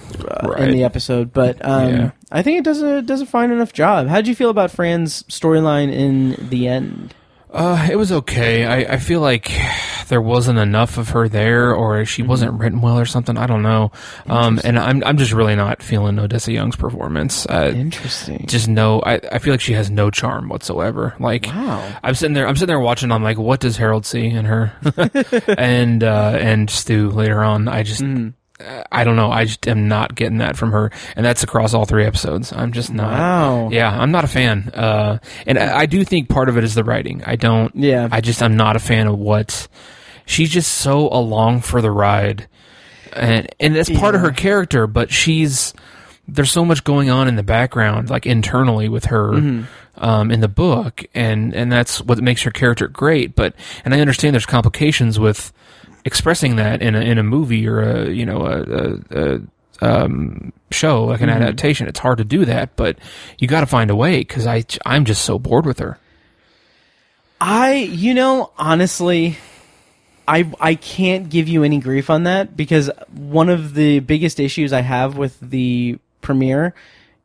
in the episode, but I think it does a fine enough job. How did you feel about Fran's storyline in the end? It was okay. I feel like there wasn't enough of her there, or she wasn't written well or something. I don't know. And I'm just really not feeling Odessa Young's performance. Interesting. Just no. I feel like she has no charm whatsoever. Like, wow. I'm sitting there watching. I'm like, what does Harold see in her? and Stu later on. I just. I don't know. I just am not getting that from her, and that's across all 3 episodes. I'm just not. Wow. Yeah, I'm not a fan. And I do think part of it is the writing. I'm not a fan of what she's just so along for the ride, and it's part of her character. But there's so much going on in the background, like internally with her. In the book, and that's what makes her character great. And I understand there's complications with expressing that in a movie or a show, like an adaptation. It's hard to do that, but you got to find a way, because I'm just so bored with her. Honestly, I can't give you any grief on that, because one of the biggest issues I have with the premiere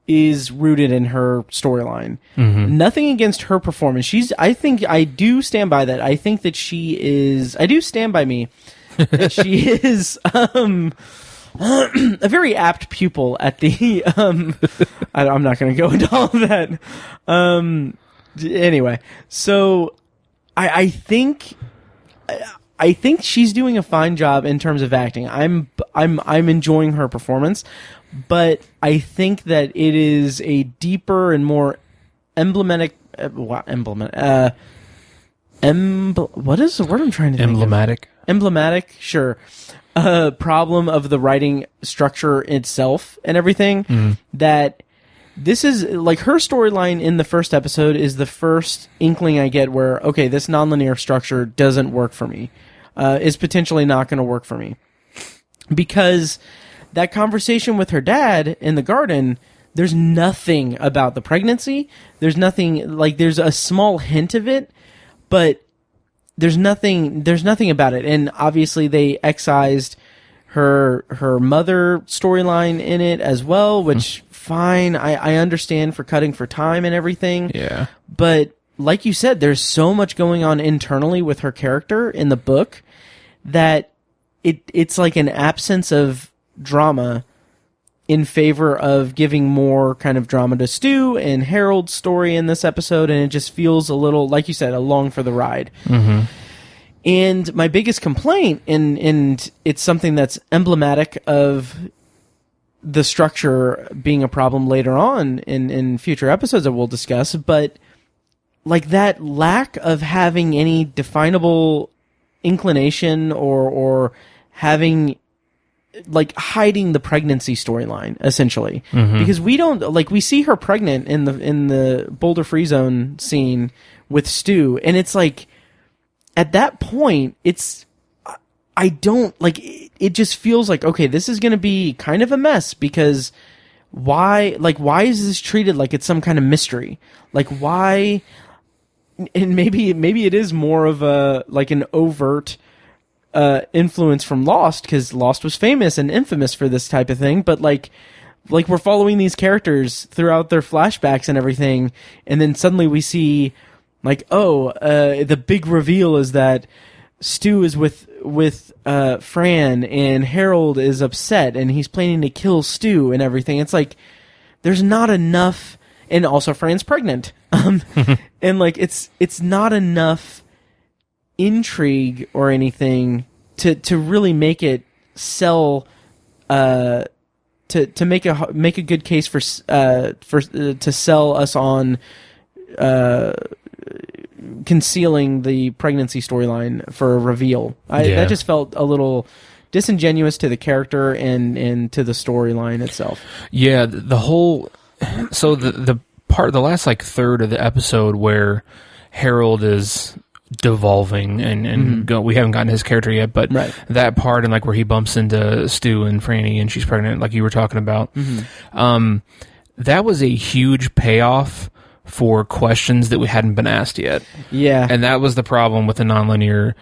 is rooted in her storyline. Nothing against her performance. I do stand by that. I think that I do stand by me that she is a very apt pupil at the I'm not going to go into all of that. Anyway, so I think she's doing a fine job in terms of acting. I'm enjoying her performance. But I think that it is a deeper and more emblematic. What is the word I'm trying to think of? Emblematic, sure. Problem of the writing structure itself and everything. That this is like her storyline in the first episode is the first inkling I get where, okay, this nonlinear structure doesn't work for me. Is potentially not going to work for me, because that conversation with her dad in the garden, there's nothing about the pregnancy. There's nothing, like, there's a small hint of it, but there's nothing about it. And obviously they excised her mother storyline in it as well, which fine. I understand for cutting for time and everything. Yeah. But like you said, there's so much going on internally with her character in the book that it's like an absence of drama in favor of giving more kind of drama to Stu and Harold's story in this episode, and it just feels a little, like you said, along for the ride. And my biggest complaint, and it's something that's emblematic of the structure being a problem later on in future episodes that we'll discuss, but like that lack of having any definable inclination or having like hiding the pregnancy storyline essentially, because we don't like we see her pregnant in the Boulder Free Zone scene with Stu, and it's like at that point I don't like it just feels like, okay, this is going to be kind of a mess, because why is this treated like it's some kind of mystery? Like why? And maybe it is more of a like an overt influence from Lost, because Lost was famous and infamous for this type of thing. But like we're following these characters throughout their flashbacks and everything, and then suddenly we see like, the big reveal is that Stu is with Fran, and Harold is upset and he's planning to kill Stu and everything. It's like there's not enough, and also Fran's pregnant. And like it's not enough intrigue or anything to really make it sell, to make a good case for to sell us on concealing the pregnancy storyline for a reveal. That just felt a little disingenuous to the character and to the storyline itself. Yeah, the whole the last like third of the episode where Harold is devolving and we haven't gotten his character yet, but that part and like where he bumps into Stu and Franny and she's pregnant, like you were talking about, that was a huge payoff for questions that we hadn't been asked yet. Yeah. And that was the problem with the nonlinear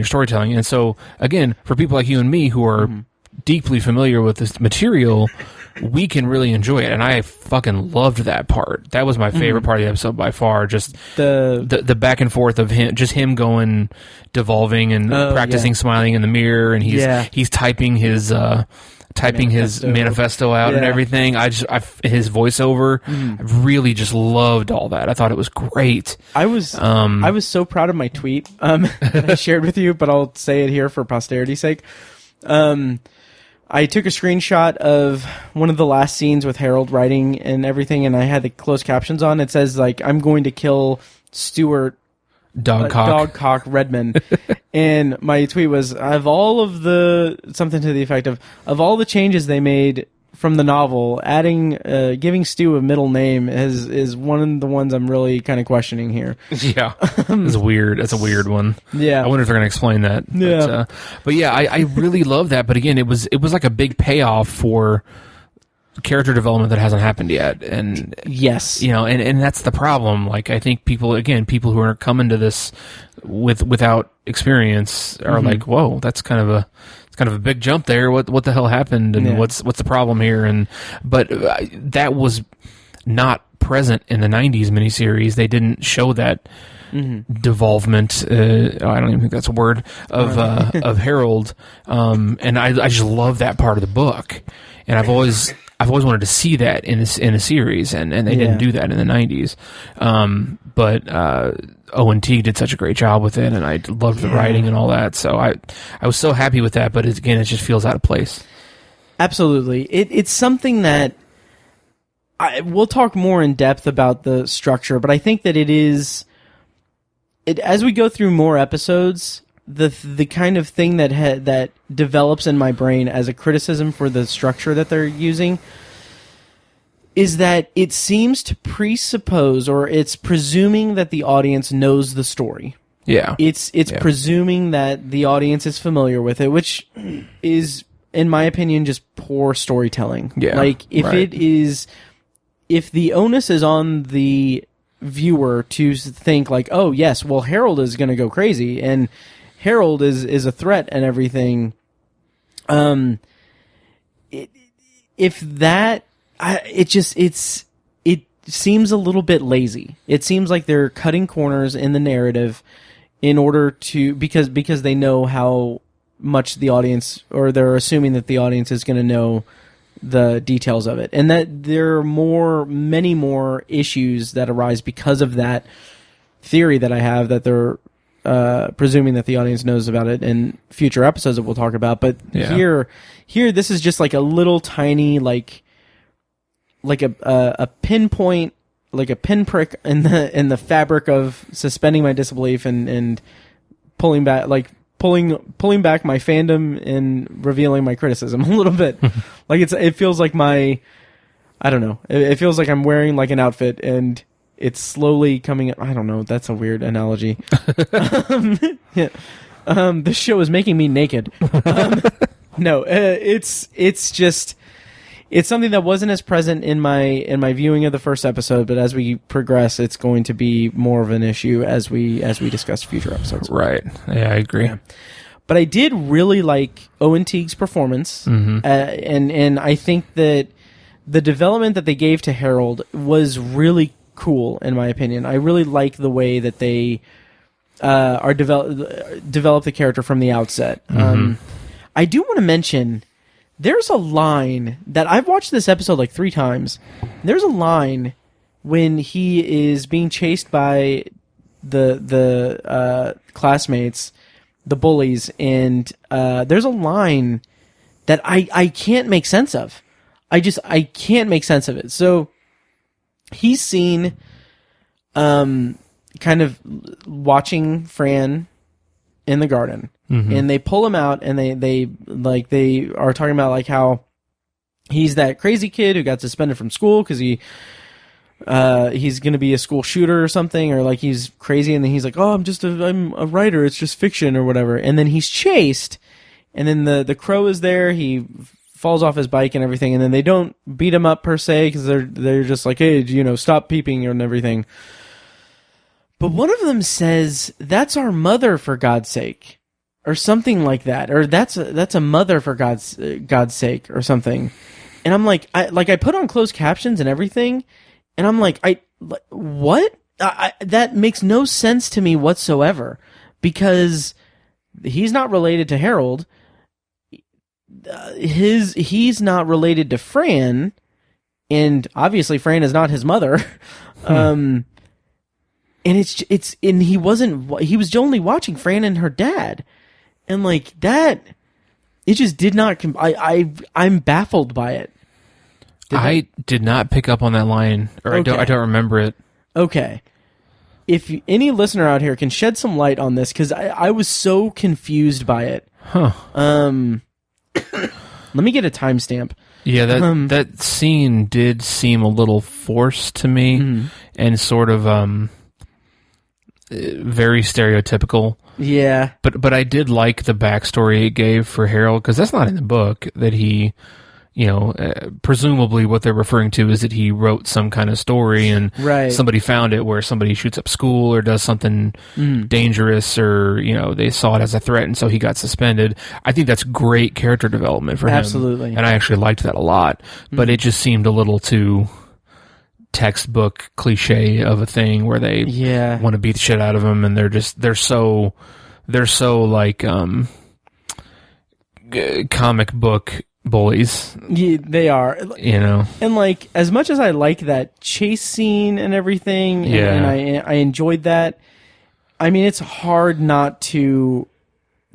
storytelling. And so again, for people like you and me who are deeply familiar with this material, we can really enjoy it. And I fucking loved that part. That was my favorite part of the episode by far. Just the back and forth of him going devolving and practicing smiling in the mirror, and he's typing his manifesto out and everything. His voiceover, I really just loved all that. I thought it was great. I was so proud of my tweet that I shared with you, but I'll say it here for posterity's sake. I took a screenshot of one of the last scenes with Harold writing and everything, and I had the closed captions on. It says like, "I'm going to kill Stuart Dogcock Redman." And my tweet was, of all of the, something to the effect of all the changes they made from the novel, giving Stu a middle name is one of the ones I'm really kind of questioning here. Yeah. It's weird. That's a weird one. Yeah. I wonder if they're going to explain that. Yeah. But yeah, I really love that. But again, it was like a big payoff for character development that hasn't happened yet. And yes, and that's the problem. Like, I think people who are coming to this without experience are like, whoa, that's kind of a big jump there. What the hell happened, and what's the problem here? But that was not present in the 90s miniseries. They didn't show that devolvement. I don't even think that's a word of Harold. And I just love that part of the book. And I've always wanted to see that in a series, and they didn't do that in the 90s. But Owen Teague did such a great job with it, and I loved the writing and all that. So I was so happy with that, but it just feels out of place. Absolutely. It's something that we'll talk more in depth about the structure, but I think that as we go through more episodes, the kind of thing that develops in my brain as a criticism for the structure that they're using is that it seems to presuppose, or it's presuming that the audience knows the story. Yeah. It's presuming that the audience is familiar with it, which is, in my opinion, just poor storytelling. Yeah. Like, if the onus is on the viewer to think like, oh yes, well, Harold is going to go crazy, and Harold is a threat and everything. It seems a little bit lazy. It seems like they're cutting corners in the narrative in order to, because they know how much the audience, or they're assuming that the audience is going to know the details of it, and that there are many more issues that arise because of that theory that I have, that they're presuming that the audience knows about it in future episodes that we'll talk about. But here, this is just like a little tiny, like a pinpoint like a pinprick in the fabric of suspending my disbelief and pulling back my fandom and revealing my criticism a little bit. Like it feels like I don't know. It feels like I'm wearing like an outfit and it's slowly coming. I don't know. That's a weird analogy. Yeah. This show is making me naked. No, it's just, it's something that wasn't as present in my viewing of the first episode, but as we progress, it's going to be more of an issue as we discuss future episodes. Right. Yeah, I agree. Yeah. But I did really like Owen Teague's performance, and I think that the development that they gave to Harold was really cool, in my opinion. I really like the way that they develop the character from the outset. I do want to mention, there's a line that I've watched this episode like 3 times. There's a line when he is being chased by the classmates, the bullies, and there's a line that I can't make sense of. I can't make sense of it. So he's seen kind of watching Fran in the garden, and they pull him out, and they are talking about like how he's that crazy kid who got suspended from school because he's going to be a school shooter or something, or like he's crazy, and then he's like, oh, I'm a writer, it's just fiction or whatever, and then he's chased, and then the crow is there, he falls off his bike and everything, and then they don't beat him up per se because they're just like, hey, stop peeping and everything. But one of them says, "That's our mother, for God's sake," or something like that, or that's a mother for God's sake, or something. And I'm like, I put on closed captions and everything, and I'm like, what? That makes no sense to me whatsoever, because he's not related to Harold. He's not related to Fran, and obviously Fran is not his mother. And he was only watching Fran and her dad, and like that, it just did not. I'm baffled by it. I did not pick up on that line, or okay. I don't remember it. Okay, if any listener out here can shed some light on this, because I was so confused by it. Huh. Let me get a timestamp. Yeah, that scene did seem a little forced to me, and sort of very stereotypical. Yeah. But I did like the backstory it gave for Harold, because that's not in the book, that he, presumably what they're referring to is that he wrote some kind of story and somebody found it where somebody shoots up school or does something dangerous, or, they saw it as a threat and so he got suspended. I think that's great character development for him. Absolutely. And I actually liked that a lot, but it just seemed a little too textbook cliche of a thing where they want to beat the shit out of him, and they're so like comic book bullies. Yeah, they are. And like, as much as I like that chase scene and everything, and I enjoyed that, I mean, it's hard not to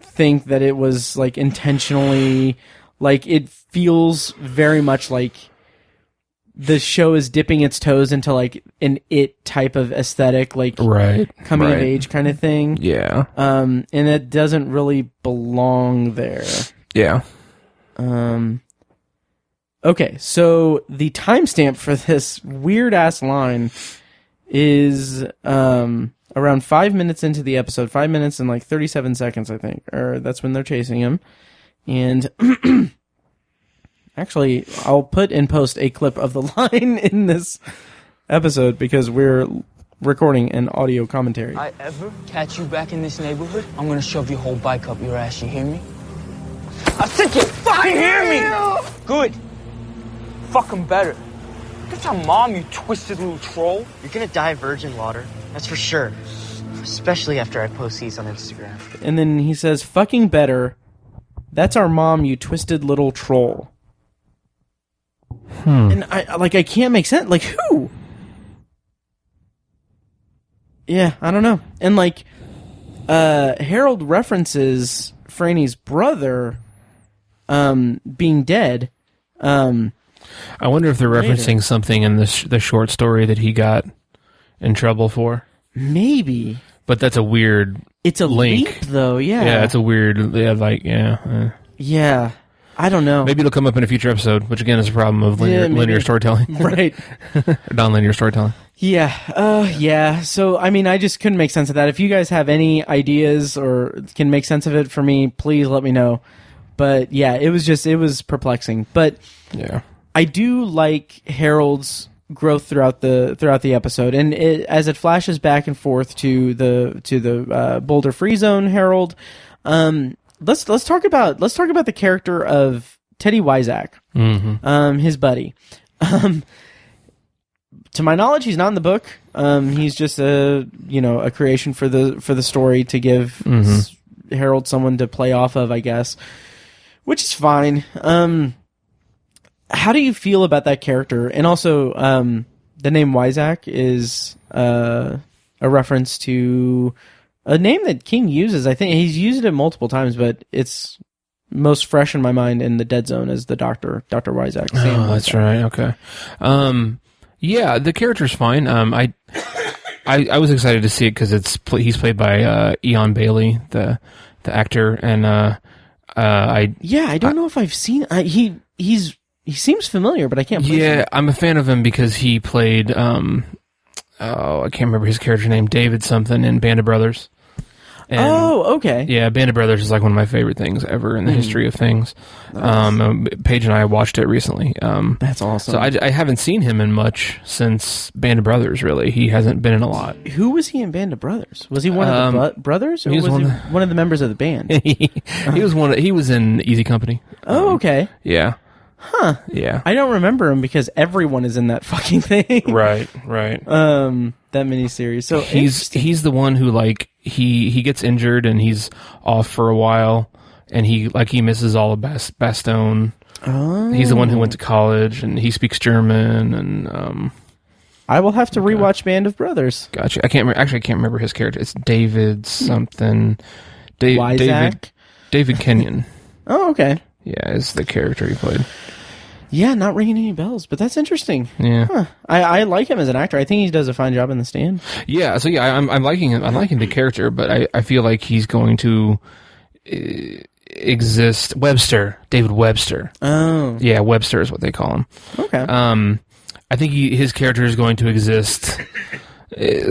think that it was like intentionally, like it feels very much like the show is dipping its toes into like an It type of aesthetic, like coming of age kind of thing. Yeah. And it doesn't really belong there. Yeah. Okay, so the timestamp for this weird ass line is around 5 minutes into the episode, 5 minutes and like 37 seconds, I think, or that's when they're chasing him. And actually, I'll put in post a clip of the line in this episode because we're recording an audio commentary. I ever catch you back in this neighborhood, I'm gonna shove your whole bike up your ass, you hear me? I said you fucking hear me! Good. Fucking better. That's our mom, you twisted little troll. You're gonna die of virgin water, that's for sure. Especially after I post these on Instagram. And then he says, fucking better. That's our mom, you twisted little troll. And I can't make sense. Like, who? Yeah, I don't know. And like, Harold references Franny's brother, being dead. I wonder if they're referencing something in the short story that he got in trouble for. Maybe. But that's a weird It's a link. leap, though, yeah. Yeah, it's a weird, Yeah. I don't know. Maybe it'll come up in a future episode, which again is a problem of linear storytelling. Right. Non-linear storytelling. Yeah. Yeah. So, I mean, I just couldn't make sense of that. If you guys have any ideas or can make sense of it for me, please let me know. But yeah, it was perplexing. But yeah, I do like Harold's growth throughout the episode, and as it flashes back and forth to the Boulder Free Zone Harold. Let's talk about the character of Teddy Wyzak, his buddy. To my knowledge, he's not in the book. He's just a creation for the story to give Harold someone to play off of, I guess, which is fine. How do you feel about that character? And also, the name Wyzak is a reference to a name that King uses. I think he's used it multiple times, but it's most fresh in my mind in the Dead Zone as the Dr. Wyzak. Oh, that's right. Okay. Yeah, the character's fine. I was excited to see it because he's played by Ian Bailey, the actor, and I don't know if I've seen. He seems familiar, but I can't place him. I'm a fan of him because he played I can't remember his character name, David something in Band of Brothers. And, okay. Yeah, Band of Brothers is like one of my favorite things ever in the history of things. Nice. Paige and I watched it recently. That's awesome. So I haven't seen him in much since Band of Brothers, really. He hasn't been in a lot. Who was he in Band of Brothers? Was he one of the brothers, or was he one of the members of the band? He was in Easy Company. Okay. Yeah. Huh. Yeah. I don't remember him because everyone is in that fucking thing. Right. That miniseries. So he's the one who like he gets injured and he's off for a while and he misses all of Bastogne. Oh. He's the one who went to college and he speaks German and I will have to rewatch Band of Brothers. Gotcha. I can't remember his character. It's David something. Wyzak? David Kenyon. Oh, okay. Yeah, is the character he played. Yeah, not ringing any bells, but that's interesting. Yeah, huh. I like him as an actor. I think he does a fine job in The Stand. Yeah, so yeah, I'm liking him. I'm liking the character, but I feel like he's going to exist. David Webster. Oh, yeah, Webster is what they call him. Okay. I think his character is going to exist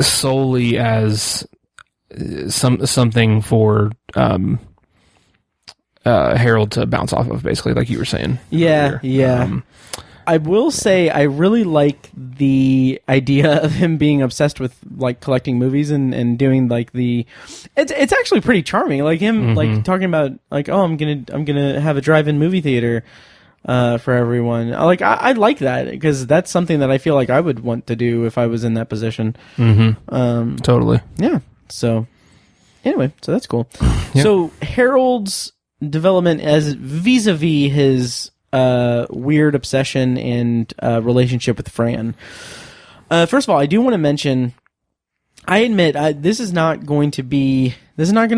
solely as something for Harold to bounce off of, basically, like you were saying. Yeah, earlier. yeah. I will say I really like the idea of him being obsessed with like collecting movies and doing like it's actually pretty charming. Like him like talking about like, oh, I'm gonna have a drive-in movie theater for everyone. Like I like that because that's something that I feel like I would want to do if I was in that position. Totally. Yeah. So anyway, so that's cool. Yep. So Harold's development as vis-a-vis his weird obsession and relationship with Fran. First of all, I do want to mention, I admit this is not going to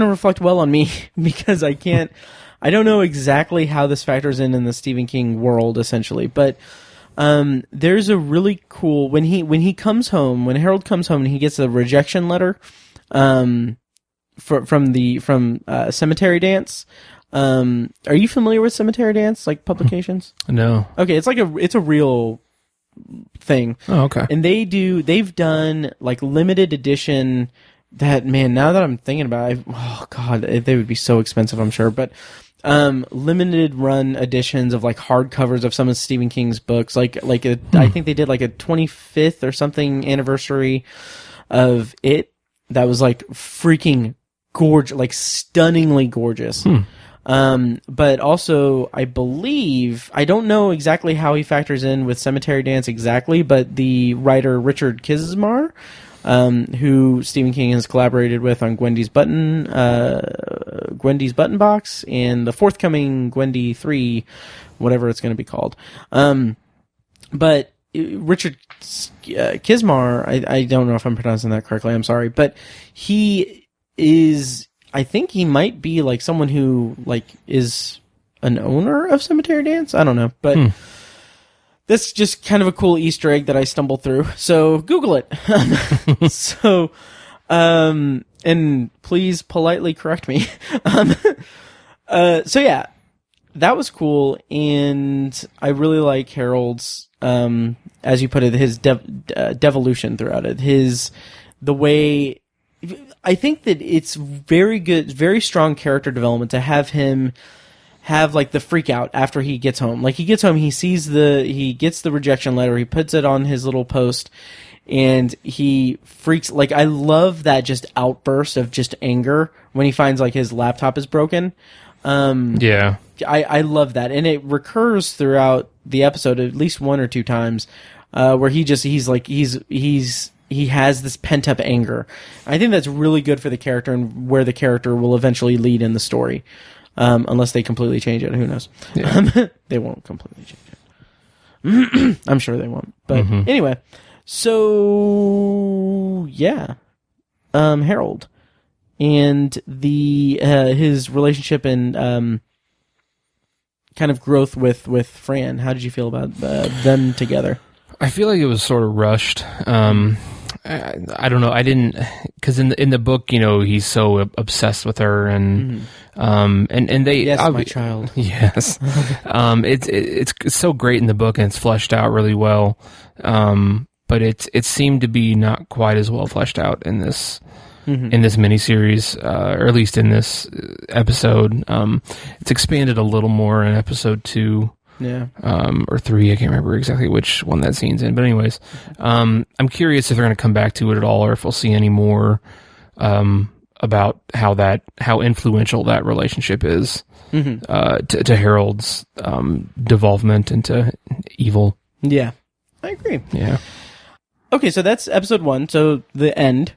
reflect well on me because I don't know exactly how this factors in the Stephen King world, essentially, but there's a really cool when Harold comes home and he gets a rejection letter from Cemetery Dance. Are you familiar with Cemetery Dance, like publications? No. Okay, it's a real thing. Oh, okay. And they've done like limited edition that, man, now that I'm thinking about it, oh god, they would be so expensive, I'm sure, but limited run editions of like hardcovers of some of Stephen King's books, I think they did like a 25th or something anniversary of it that was like freaking gorgeous, like stunningly gorgeous. But also, I believe, I don't know exactly how he factors in with Cemetery Dance exactly, but the writer Richard Kismar, who Stephen King has collaborated with on Gwendy's Button Box, and the forthcoming Gwendy 3, whatever it's going to be called. But Richard Kismar, I don't know if I'm pronouncing that correctly, I'm sorry, but he is, I think he might be like someone who like is an owner of Cemetery Dance. I don't know, but That's just kind of a cool Easter egg that I stumbled through. So Google it. And please politely correct me. So yeah, that was cool. And I really like Harold's, as you put it, his devolution throughout it. The way, I think that it's very good, very strong character development to have him have like the freak out after he gets home. Like he gets home, he gets the rejection letter, he puts it on his little post, and he freaks. Like I love that just outburst of just anger when he finds like his laptop is broken. Yeah. I love that. And it recurs throughout the episode at least one or two times, where he has this pent up anger. I think that's really good for the character and where the character will eventually lead in the story. Unless they completely change it. Who knows? Yeah. They won't completely change it. I'm sure they won't. But anyway, so yeah, Harold and his relationship and kind of growth with Fran. How did you feel about them together? I feel like it was sort of rushed. I don't know. I didn't, because in the book, he's so obsessed with her, and they, yes, my child. Yes, it's so great in the book, and it's fleshed out really well. But it seemed to be not quite as well fleshed out in this miniseries, or at least in this episode. It's expanded a little more in episode 2. Yeah. Or 3, I can't remember exactly which one that scene's in. But anyways, I'm curious if they're going to come back to it at all, or if we'll see any more about how influential that relationship is to Harold's devolvement into evil. Yeah, I agree. Yeah. Okay, so that's episode 1, so the end.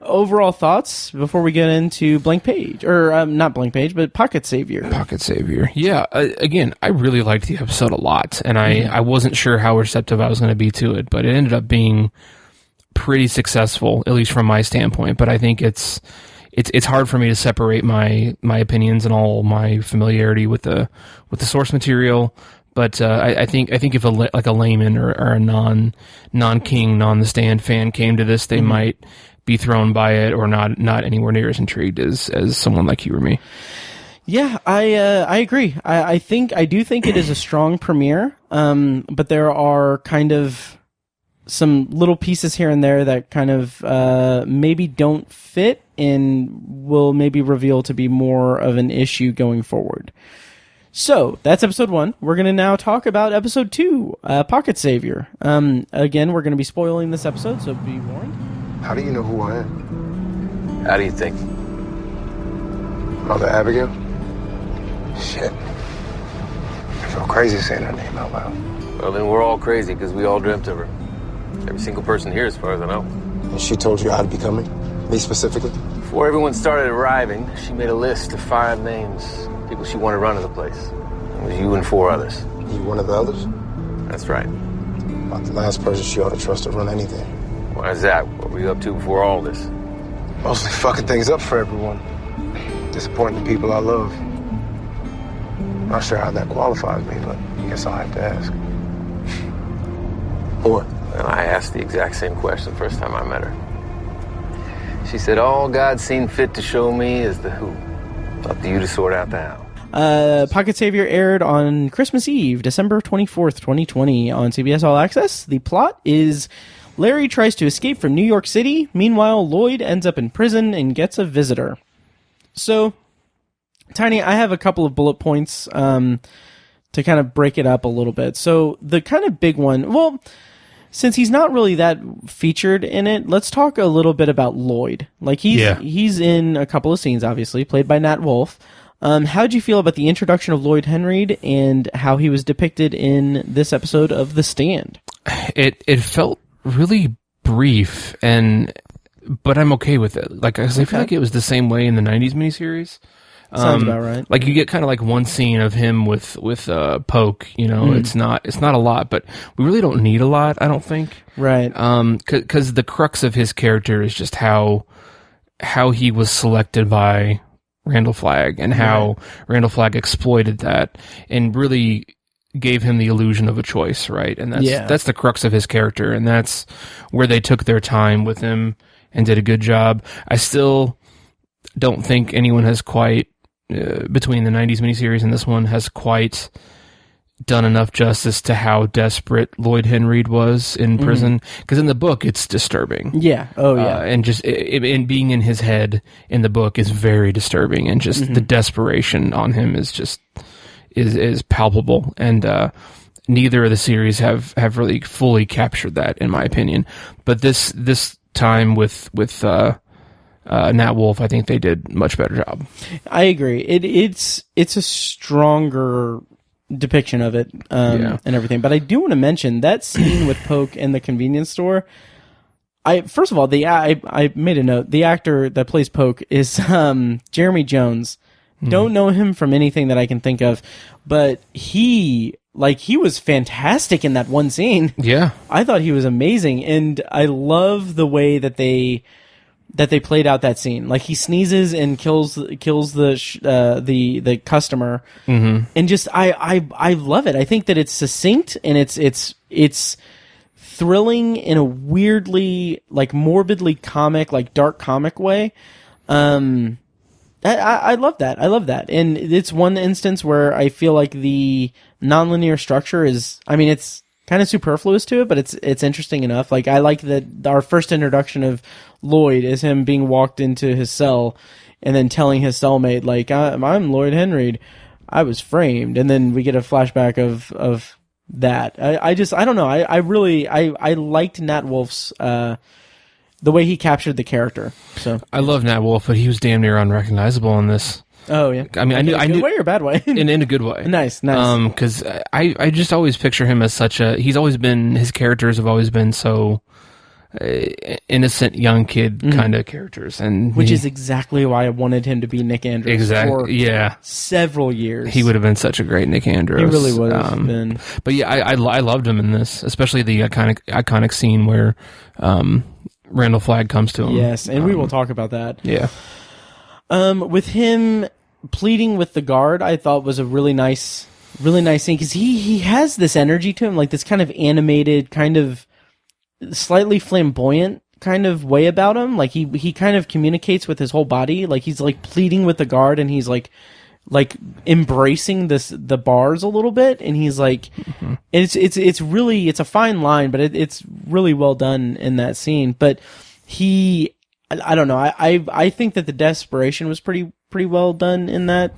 Overall thoughts before we get into Blank Page, or not Blank Page, but Pocket Savior. Pocket Savior. Yeah, again, I really liked the episode a lot, and I wasn't sure how receptive I was going to be to it, but it ended up being pretty successful, at least from my standpoint. But I think it's hard for me to separate my opinions and all my familiarity with the source material. But I think if a layman or a non-King, non-The Stand fan came to this, they might be thrown by it, or not anywhere near as intrigued as someone like you or me. Yeah, I agree. I do think it is a strong premiere. But there are kind of some little pieces here and there that kind of maybe don't fit and will maybe reveal to be more of an issue going forward. So, that's episode 1. We're going to now talk about episode 2, Pocket Savior. Again, we're going to be spoiling this episode, so be warned. How do you know who I am? How do you think? Mother Abigail? Shit. I feel crazy saying her name out loud. Well, then we're all crazy, because we all dreamt of her. Every single person here, as far as I know. And she told you how to become me? Me specifically? Before everyone started arriving, she made a list of 5 names. People she wanted running the place. It was you and 4 others. You one of the others? That's right. About the last person she ought to trust to run anything. Why is that? What were you up to before all this? Mostly fucking things up for everyone. Disappointing the people I love. Not sure how that qualifies me, but I guess I'll have to ask. What? Well, I asked the exact same question the first time I met her. She said, all God seen fit to show me is the who. Up to you to sort out the how. Pocket Savior aired on Christmas Eve, December 24th, 2020 on CBS All-Access. The plot is Larry tries to escape from New York City. Meanwhile, Lloyd ends up in prison and gets a visitor. So, Tiny, I have a couple of bullet points to kind of break it up a little bit. So, the kind of big one, well, since he's not really that featured in it, let's talk a little bit about Lloyd. Like he's in a couple of scenes, obviously, played by Nat Wolff. How did you feel about the introduction of Lloyd Henreid and how he was depicted in this episode of The Stand? It felt really brief, but I'm okay with it. Like, 'cause I feel like it was the same way in the 90s miniseries. Sounds about right. Like you get kind of like one scene of him with Poke, it's not a lot, but we really don't need a lot, I don't think. Right. Cause the crux of his character is just how he was selected by Randall Flagg and how Randall Flagg exploited that and really gave him the illusion of a choice, right? And that's the crux of his character, and that's where they took their time with him and did a good job. I still don't think anyone has quite, between the 90s miniseries and this one, has quite done enough justice to how desperate Lloyd Henreid was in prison. Because in the book, it's disturbing. Yeah. Oh, yeah. And just in being in his head in the book is very disturbing, and just the desperation on him is just is palpable. And neither of the series have really fully captured that, in my opinion. But this time with Nat Wolff, I think they did a much better job. I agree. It's a stronger depiction of it and everything. But I do want to mention that scene with Poke in the convenience store. First of all, I made a note. The actor that plays Poke is Jeremy Jones. Don't know him from anything that I can think of, but he was fantastic in that one scene. Yeah, I thought he was amazing, and I love the way that they played out that scene. Like, he sneezes and kills the customer, and just I love it. I think that it's succinct and it's thrilling in a weirdly, like, morbidly comic, like, dark comic way. I love that. I love that. And it's one instance where I feel like the nonlinear structure is, I mean, it's kind of superfluous to it, but it's interesting enough. Like, I like that our first introduction of Lloyd is him being walked into his cell and then telling his cellmate, like, I'm Lloyd Henreid. I was framed. And then we get a flashback of that. I don't know. I liked Nat Wolff's, the way he captured the character. So I love Nat Wolff, but he was damn near unrecognizable in this. Oh yeah, I mean, I knew good way or bad way? in a good way. Nice. Because I just always picture him as his characters have always been so innocent young kid kind of characters, and which is exactly why I wanted him to be Nick Andrews. For several years. He would have been such a great Nick Andrews. He really would have been. But yeah, I loved him in this, especially the iconic scene where Randall Flagg comes to him. Yes, and we will talk about that. Yeah. With him pleading with the guard, I thought was a really nice scene, because he has this energy to him, like this kind of animated, kind of slightly flamboyant kind of way about him. Like he kind of communicates with his whole body. Like, he's like pleading with the guard, and he's like embracing the bars a little bit, and he's like, it's really, it's a fine line, but it's really well done in that scene. But I don't know. I think that the desperation was pretty well done in that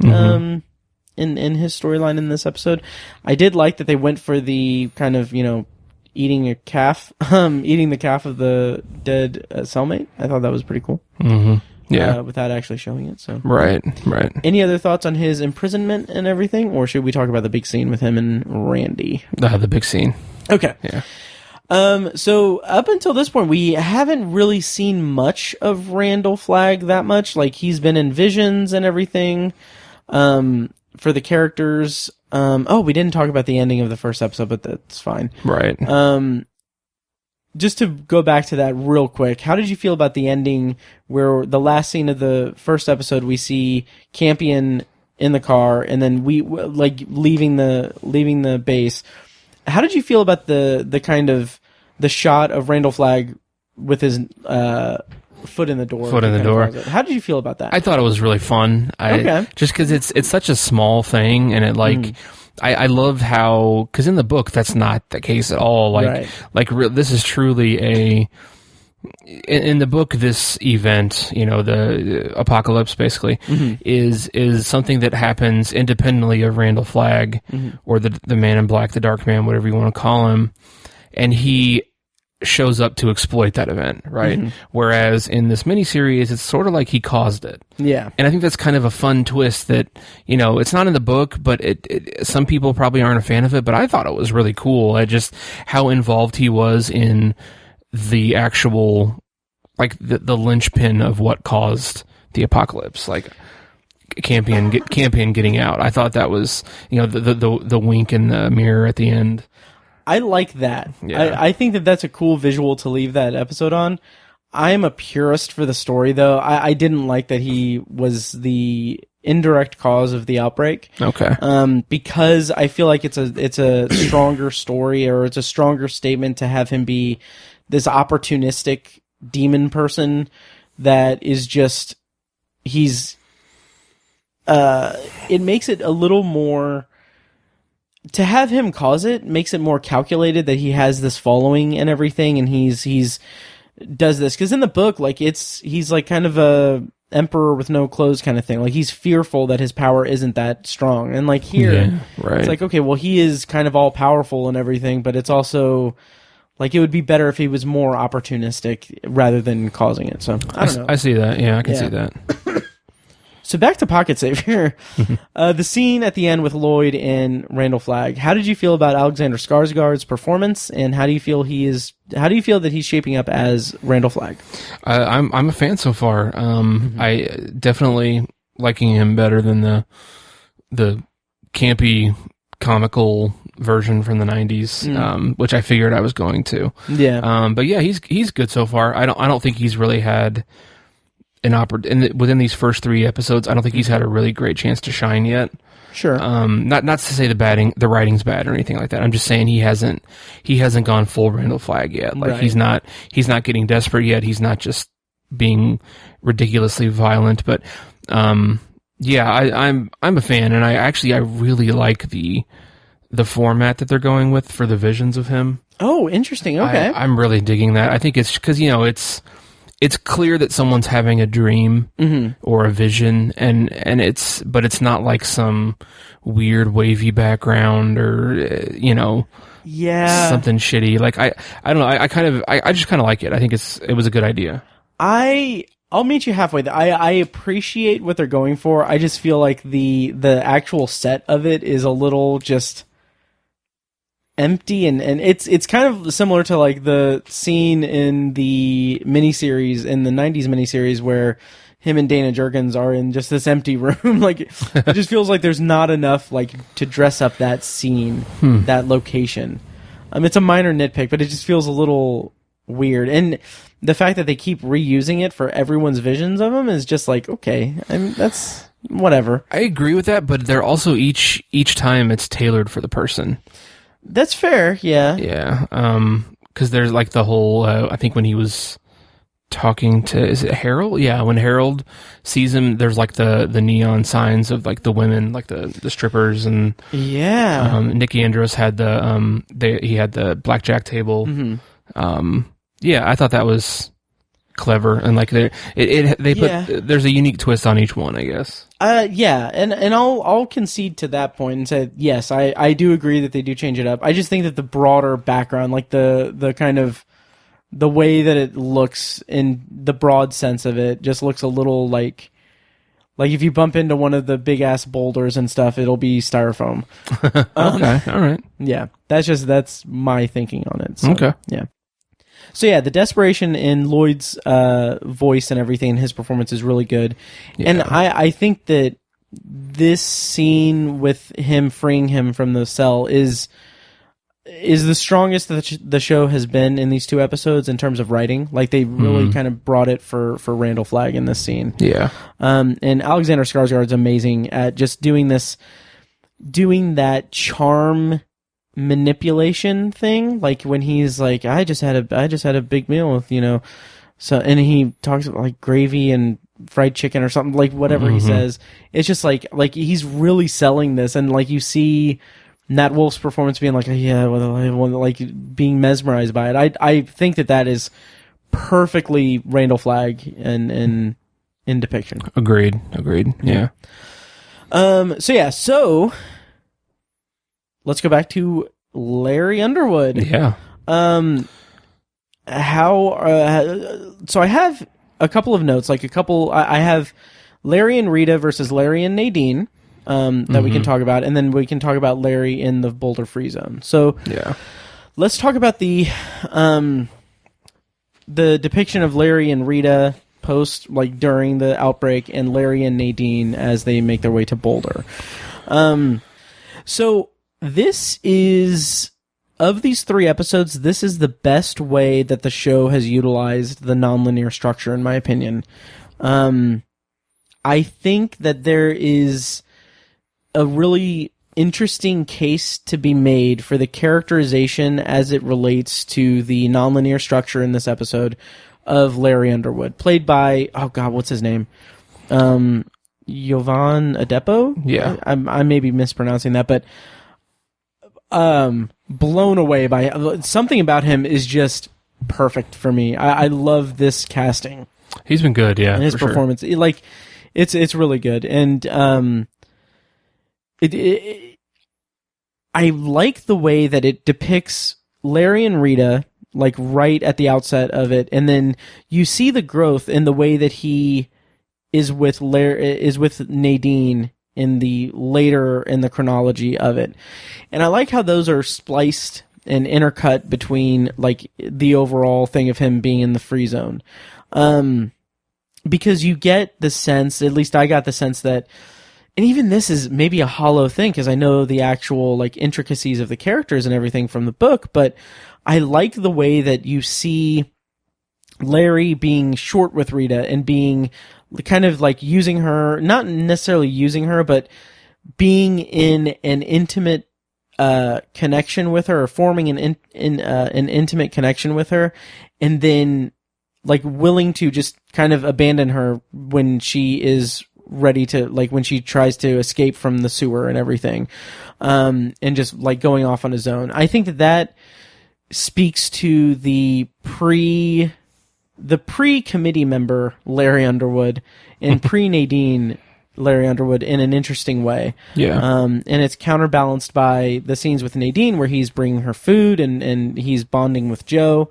in his storyline in this episode. I did like that they went for the kind of, eating a calf, eating the calf of the dead cellmate. I thought that was pretty cool. Yeah, without actually showing it. So right. Any other thoughts on his imprisonment and everything, or should we talk about the big scene with him and Randy? The big scene. Okay. Yeah. So up until this point, we haven't really seen much of Randall Flagg that much. Like, he's been in visions and everything, for the characters. We didn't talk about the ending of the first episode, but that's fine. Right. Just to go back to that real quick, how did you feel about the ending where the last scene of the first episode, we see Campion in the car, and then we like leaving the base? How did you feel about the kind of the shot of Randall Flagg with his foot in the door? How did you feel about that? I thought it was really fun. Just because it's such a small thing, and it I love how, because in the book that's not the case at all. This is truly in the book, this event, the apocalypse basically is something that happens independently of Randall Flagg or the Man in Black, the Dark Man, whatever you want to call him, and he shows up to exploit that event, right? Whereas in this miniseries, it's sort of like he caused it. Yeah. And I think that's kind of a fun twist that, it's not in the book, but some people probably aren't a fan of it, but I thought it was really cool. Just how involved he was in the actual, like, the linchpin of what caused the apocalypse, like Campion getting out. I thought that was, the wink in the mirror at the end. I like that. Yeah. I think that that's a cool visual to leave that episode on. I'm a purist for the story, though. I didn't like that he was the indirect cause of the outbreak. Okay. Because I feel like it's a stronger story, or it's a stronger statement to have him be this opportunistic demon person that is just, it makes it a little more, to have him cause it makes it more calculated that he has this following and everything, and he's does this. Because in the book, like, he's like kind of a emperor with no clothes kind of thing. Like, he's fearful that his power isn't that strong. And like here, it's like, okay, well, he is kind of all powerful and everything, but it's also like, it would be better if he was more opportunistic rather than causing it. So I don't know. I see that. Yeah, I can see that. So back to Pocket Savior. The scene at the end with Lloyd and Randall Flagg. How did you feel about Alexander Skarsgård's performance, and how do you feel that he's shaping up as Randall Flagg? I'm a fan so far. I definitely liking him better than the campy comical version from the 90s, which I figured I was going to. Yeah. But yeah, he's good so far. I don't think he's really had an within these first 3 episodes. I don't think he's had a really great chance to shine yet. Sure. Not to say the writing's bad or anything like that. I'm just saying he hasn't gone full Randall Flagg yet. Like, he's not getting desperate yet. He's not just being ridiculously violent. But yeah, I'm a fan, and I really like the format that they're going with for the visions of him. Oh, interesting. Okay. I'm really digging that. I think it's because, it's clear that someone's having a dream or a vision, but it's not like some weird wavy background or something shitty. Like, I don't know. I just kind of like it. I think it was a good idea. I'll meet you halfway. I appreciate what they're going for. I just feel like the actual set of it is a little just empty, and it's kind of similar to like the scene in the miniseries, in the 90s miniseries, where him and Dana Jurgens are in just this empty room. Like, it just feels like there's not enough like to dress up that scene, that location. It's a minor nitpick, but it just feels a little weird. And the fact that they keep reusing it for everyone's visions of him is just like, okay, that's whatever. I agree with that, but they're also each time it's tailored for the person. That's fair, yeah. Yeah, because there's like the whole, I think when he was talking to, is it Harold? Yeah, when Harold sees him, there's like the neon signs of like the women, like the strippers, and Nicky Andros had he had the blackjack table. Yeah, I thought that was clever, and like they put there's a unique twist on each one, I guess. Yeah, and I'll concede to that point and say yes, I do agree that they do change it up. I just think that the broader background, like the kind of the way that it looks in the broad sense of it, just looks a little like if you bump into one of the big ass boulders and stuff, it'll be styrofoam. Okay, all right. Yeah, that's my thinking on it. So, okay, yeah. So yeah, the desperation in Lloyd's voice and everything in his performance is really good. Yeah. And I think that this scene with him freeing him from the cell is the strongest that the show has been in these 2 episodes in terms of writing. Like, they really kind of brought it for Randall Flagg in this scene. Yeah. And Alexander Skarsgård's amazing at just doing that charm manipulation thing, like when he's like, I just had a big meal with, so, and he talks about like gravy and fried chicken or something, like whatever he says. It's just like he's really selling this, and like you see Nat Wolff's performance being like, yeah, well, like being mesmerized by it. I think that is perfectly Randall Flagg in depiction. Agreed. Yeah. So let's go back to Larry Underwood. Yeah. So I have a couple of notes, I have Larry and Rita versus Larry and Nadine, that we can talk about, and then we can talk about Larry in the Boulder Free Zone. So yeah, let's talk about the depiction of Larry and Rita post, like during the outbreak, and Larry and Nadine as they make their way to Boulder. So this is, of these 3 episodes, this is the best way that the show has utilized the nonlinear structure, in my opinion. I think that there is a really interesting case to be made for the characterization as it relates to the nonlinear structure in this episode of Larry Underwood, played by, oh God, what's his name? Yovan Adepo? Yeah. I may be mispronouncing that, but blown away by something about him is just perfect for me. I love this casting. He's been good, yeah. And his performance, sure. It's really good, and I like the way that it depicts Larry and Rita like right at the outset of it, and then you see the growth in the way that he is with Nadine in the later in the chronology of it, and I like how those are spliced and intercut between like the overall thing of him being in the free zone. Because you get the sense, at least I got the sense that, and even this is maybe a hollow thing because I know the actual like intricacies of the characters and everything from the book, but I like the way that you see Larry being short with Rita and being kind of like using her, not necessarily using her, but being in an intimate connection with her, or forming an intimate connection with her, and then like willing to just kind of abandon her when she is ready to, like when she tries to escape from the sewer and everything, and just like going off on his own. I think that speaks to the pre-committee member Larry Underwood and pre-Nadine Larry Underwood in an interesting way. Yeah. And it's counterbalanced by the scenes with Nadine where he's bringing her food and he's bonding with Joe.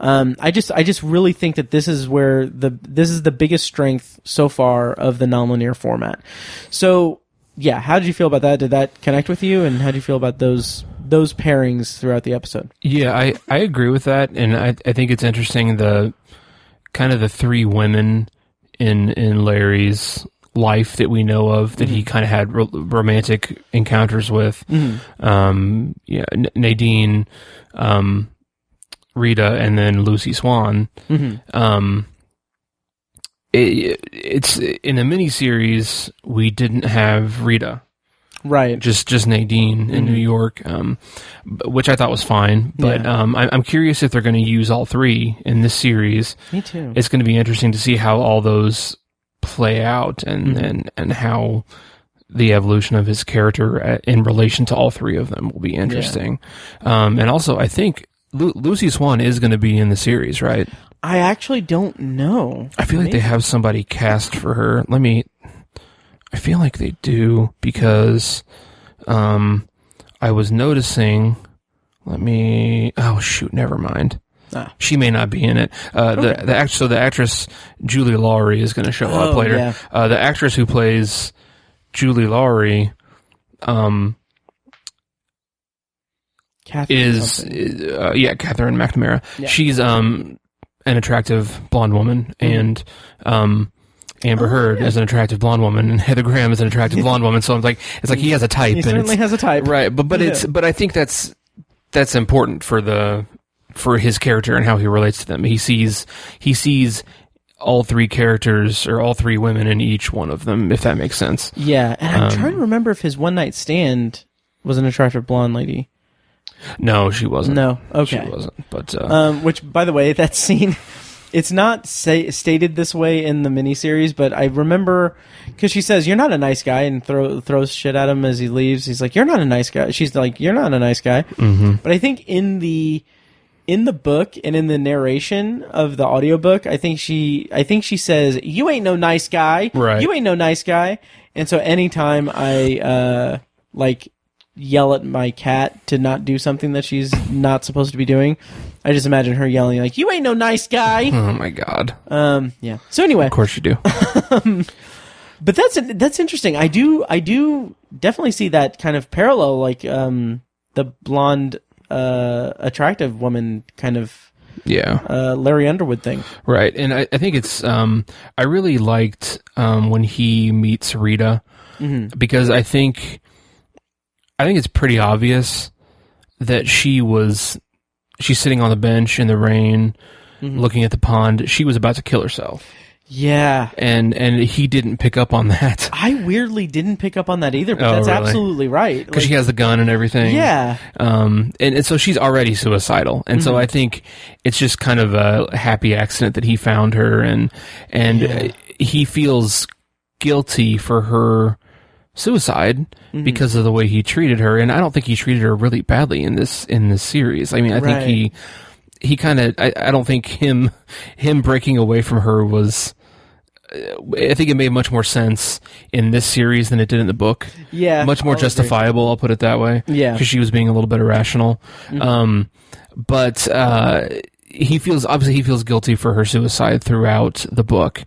I just really think that this is where this is the biggest strength so far of the nonlinear format. So yeah, how did you feel about that? Did that connect with you? And how did you feel about those pairings throughout the episode? Yeah, I agree with that, and I think it's interesting the kind of the three women in Larry's life that we know of that he kind of had romantic encounters with. Nadine, Rita, and then Lucy Swan. It's in a miniseries we didn't have Rita, right? Just Nadine in New York, which I thought was fine. But I'm curious if they're going to use all three in this series. Me too. It's going to be interesting to see how all those play out and how the evolution of his character in relation to all three of them will be interesting. And also, I think Lucy Swan is going to be in the series, right? I actually don't know. I feel like they have somebody cast for her. I feel like they do because I was noticing. Oh shoot, never mind. She may not be in it. The actress Julie Lawry is going to show up later. Yeah. The actress who plays Julie Lawry Catherine McNamara. Yeah. She's an attractive blonde woman, and Amber Heard is an attractive blonde woman, and Heather Graham is an attractive blonde woman. So it's like he has a type. He certainly has a type, right? But I think that's important for his character and how he relates to them. He sees all three characters or all three women in each one of them, if that makes sense. Yeah, and I'm trying to remember if his one night stand was an attractive blonde lady. No, she wasn't. No, okay. She wasn't. But which, by the way, that scene, it's not stated this way in the miniseries, but I remember because she says, "You're not a nice guy," and throws shit at him as he leaves. He's like, "You're not a nice guy." She's like, "You're not a nice guy." But I think in the book and in the narration of the audiobook, I think she says, "You ain't no nice guy." Right. You ain't no nice guy. And so anytime I yell at my cat to not do something that she's not supposed to be doing, I just imagine her yelling like, "You ain't no nice guy." Oh my god. Yeah. So anyway, of course you do. But that's interesting. I do definitely see that kind of parallel, like the blonde attractive woman kind of Larry Underwood thing. Right. And I think it's I really liked when he meets Rita, because I think it's pretty obvious that she's sitting on the bench in the rain, looking at the pond. She was about to kill herself. Yeah. And he didn't pick up on that. I weirdly didn't pick up on that either, but that's really? absolutely right. Because she has the gun and everything. Yeah. And so she's already suicidal. And so I think it's just kind of a happy accident that he found her, and he feels guilty for her suicide because of the way he treated her. And I don't think he treated her really badly in this series. I mean, I think he kind of, I don't think him breaking away from her was, I think it made much more sense in this series than it did in the book. Yeah. Much more justifiable, I'll put it that way. Yeah. Because she was being a little bit irrational. But he feels guilty for her suicide throughout the book.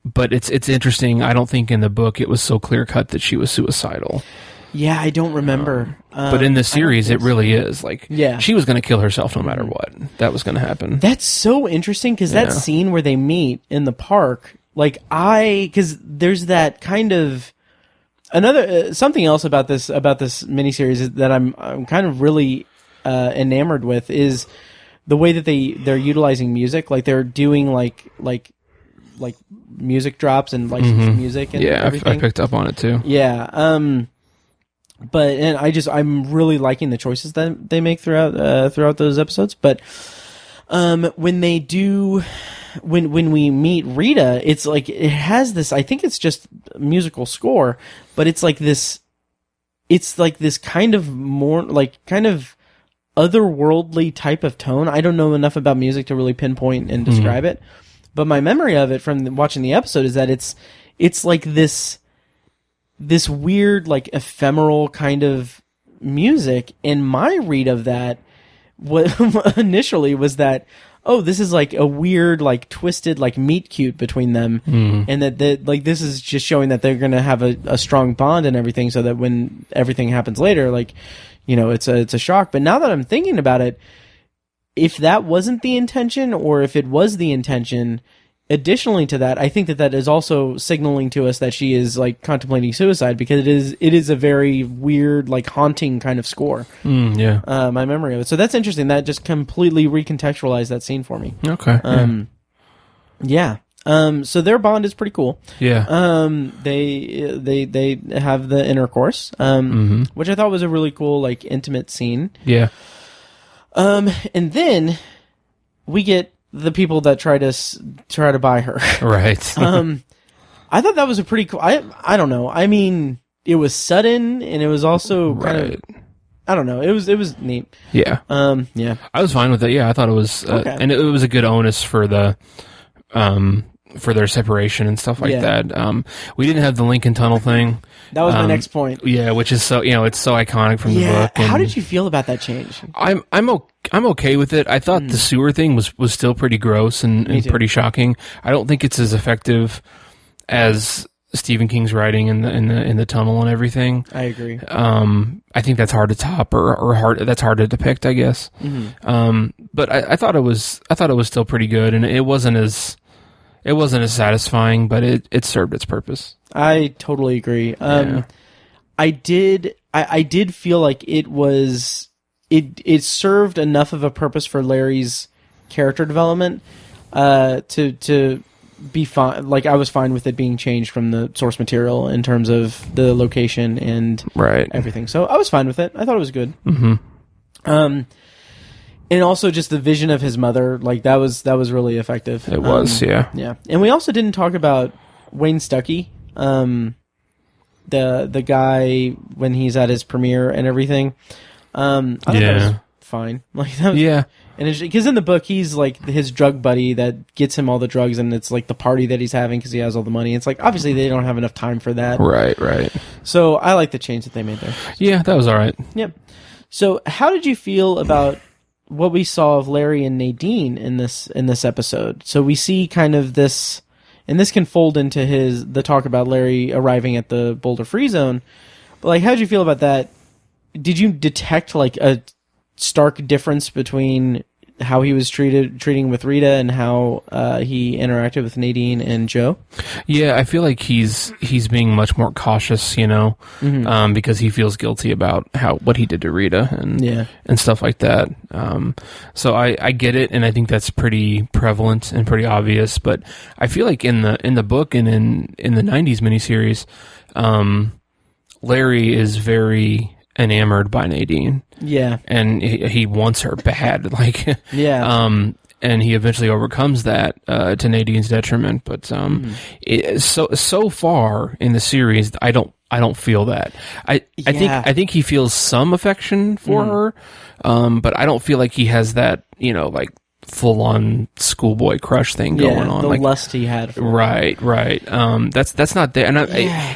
But it's interesting. I don't think in the book it was so clear cut that she was suicidal. Yeah, I don't remember. But in the series, it really is. Like, she was going to kill herself no matter what. That was going to happen. That's so interesting, because that scene where they meet in the park, like, because there's that kind of another something else about this miniseries that I'm kind of really enamored with is the way that they're utilizing music. Like, they're doing like music drops and licensed music and everything. I picked up on it too. Yeah. I'm really liking the choices that they make throughout those episodes. But when we meet Rita, it's like it has this. I think it's just musical score, but it's like this. It's like this kind of more kind of otherworldly type of tone. I don't know enough about music to really pinpoint and describe it, but my memory of it from watching the episode is that it's like this weird, like, ephemeral kind of music. And my read of that initially was that, oh, this is like a weird, like, twisted, like, meet cute between them. And that like, this is just showing that they're going to have a strong bond and everything, so that when everything happens later, like, you know, it's a shock. But now that I'm thinking about it, if that wasn't the intention, or if it was the intention, additionally to that, I think that is also signaling to us that she is, like, contemplating suicide, because it is a very weird, like, haunting kind of score. My memory of it. So that's interesting. That just completely recontextualized that scene for me. Okay. So their bond is pretty cool. Yeah. They have the intercourse, which I thought was a really cool, like, intimate scene. Yeah. And then we get the people that try to buy her. Right. I thought that was a pretty cool. I don't know. I mean, it was sudden, and it was also kind of. I don't know. It was neat. Yeah. Yeah. I was fine with it. Yeah, I thought it was, and it was a good onus for the, for their separation and stuff like that. We didn't have the Lincoln Tunnel thing. That was my next point. Yeah, which is so, it's so iconic from the book. How did you feel about that change? I'm okay with it. I thought the sewer thing was still pretty gross and pretty shocking. I don't think it's as effective as Stephen King's writing in the tunnel and everything. I agree. I think that's hard to top or that's hard to depict, I guess. But I thought it was still pretty good, and it wasn't as satisfying, but it served its purpose. I totally agree. I did feel like it served enough of a purpose for Larry's character development to be fine. Like, I was fine with it being changed from the source material in terms of the location and everything. So I was fine with it. I thought it was good. And also just the vision of his mother, like, that was really effective. It was, yeah. Yeah. And we also didn't talk about Wayne Stuckey, the guy when he's at his premiere and everything. I thought that was fine. Like, that was, and because in the book he's like his drug buddy that gets him all the drugs, and it's like the party that he's having because he has all the money. It's like, obviously they don't have enough time for that. Right. So I like the change that they made there. Yeah, that was all right. Yep. So how did you feel about what we saw of Larry and Nadine in this episode? So we see kind of this, and this can fold into the talk about Larry arriving at the Boulder Free Zone. But, like, how did you feel about that? Did you detect, like, a stark difference between how he was treating with Rita and how he interacted with Nadine and Joe. Yeah, I feel like he's being much more cautious, because he feels guilty about what he did to Rita and stuff like that. So I get it, and I think that's pretty prevalent and pretty obvious. But I feel like in the book and in the '90s miniseries, Larry is very enamored by Nadine. Yeah. And he wants her bad. Yeah. And he eventually overcomes that to Nadine's detriment. But so far in the series, I don't feel that. I think he feels some affection for her, but I don't feel like he has that, full on schoolboy crush thing going on. The lust he had for her. Right. That's not there. And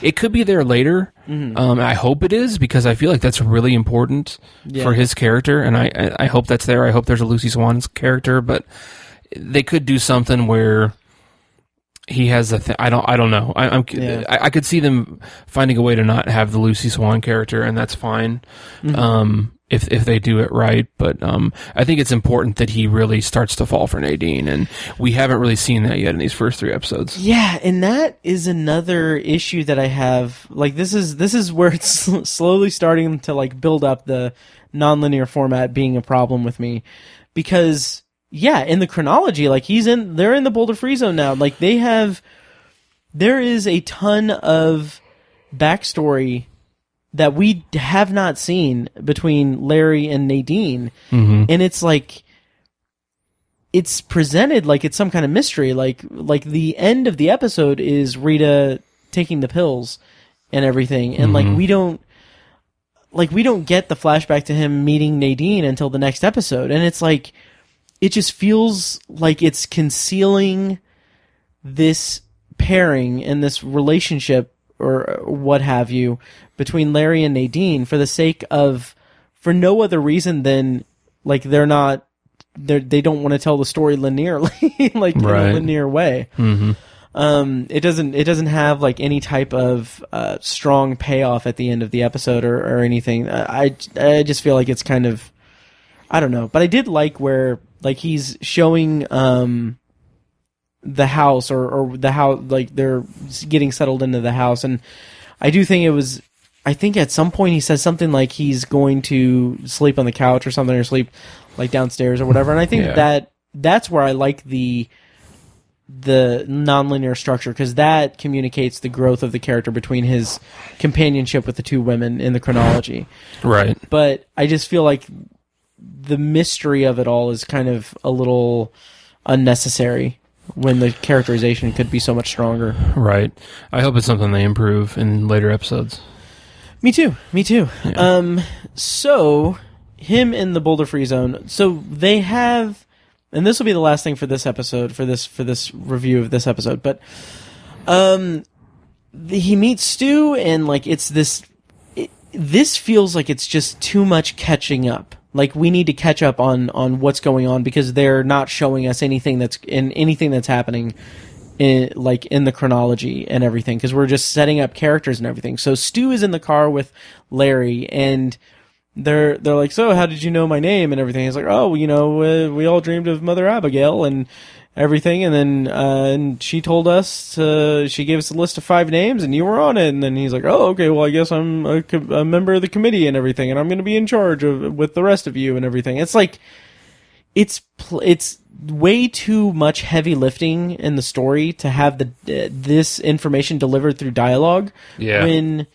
it could be there later. I hope it is, because I feel like that's really important for his character, and I hope that's there. I hope there's a Lucy Swan's character, but they could do something where he has a thing. I don't know. I could see them finding a way to not have the Lucy Swan character, and that's fine. If they do it right, but I think it's important that he really starts to fall for Nadine, and we haven't really seen that yet in these first 3 episodes. Yeah, and that is another issue that I have. Like, this is where it's slowly starting to build up the nonlinear format being a problem with me, because in the chronology, they're in the Boulder Free Zone now. There is a ton of backstory that we have not seen between Larry and Nadine. And it's it's presented like it's some kind of mystery. Like the end of the episode is Rita taking the pills and everything. And we don't get the flashback to him meeting Nadine until the next episode. And it's it just feels like it's concealing this pairing and this relationship or what have you between Larry and Nadine for no other reason than they don't want to tell the story linearly, in a linear way. It doesn't have any type of strong payoff at the end of the episode or anything. I just feel like it's kind of, I don't know, but I did where he's showing the house or the house, they're getting settled into the house, and I do think I think at some point he says something like he's going to sleep on the couch or something, or sleep downstairs or whatever, and I think that's where I like the nonlinear structure, because that communicates the growth of the character between his companionship with the 2 women in the chronology. Right. But I just feel like the mystery of it all is kind of a little unnecessary when the characterization could be so much stronger. Right. I hope it's something they improve in later episodes. Me too. Yeah. So him in the Boulder Free Zone. So they have, and this will be the last thing for this episode, for this review of this episode, but he meets Stu, and it's this. This feels like it's just too much catching up. We need to catch up on what's going on, because they're not showing us anything that's happening in the chronology and everything, because we're just setting up characters and everything. So Stu is in the car with Larry, and they're like, "So how did you know my name?" and everything. He's like, "Oh, we all dreamed of Mother Abigail and everything, and then and she told us she gave us a list of 5 names, and you were on it." And then he's like, "Oh, okay, well, I guess I'm a member of the committee and everything, and I'm going to be in charge with the rest of you and everything." It's it's way too much heavy lifting in the story to have this information delivered through dialogue. Yeah. When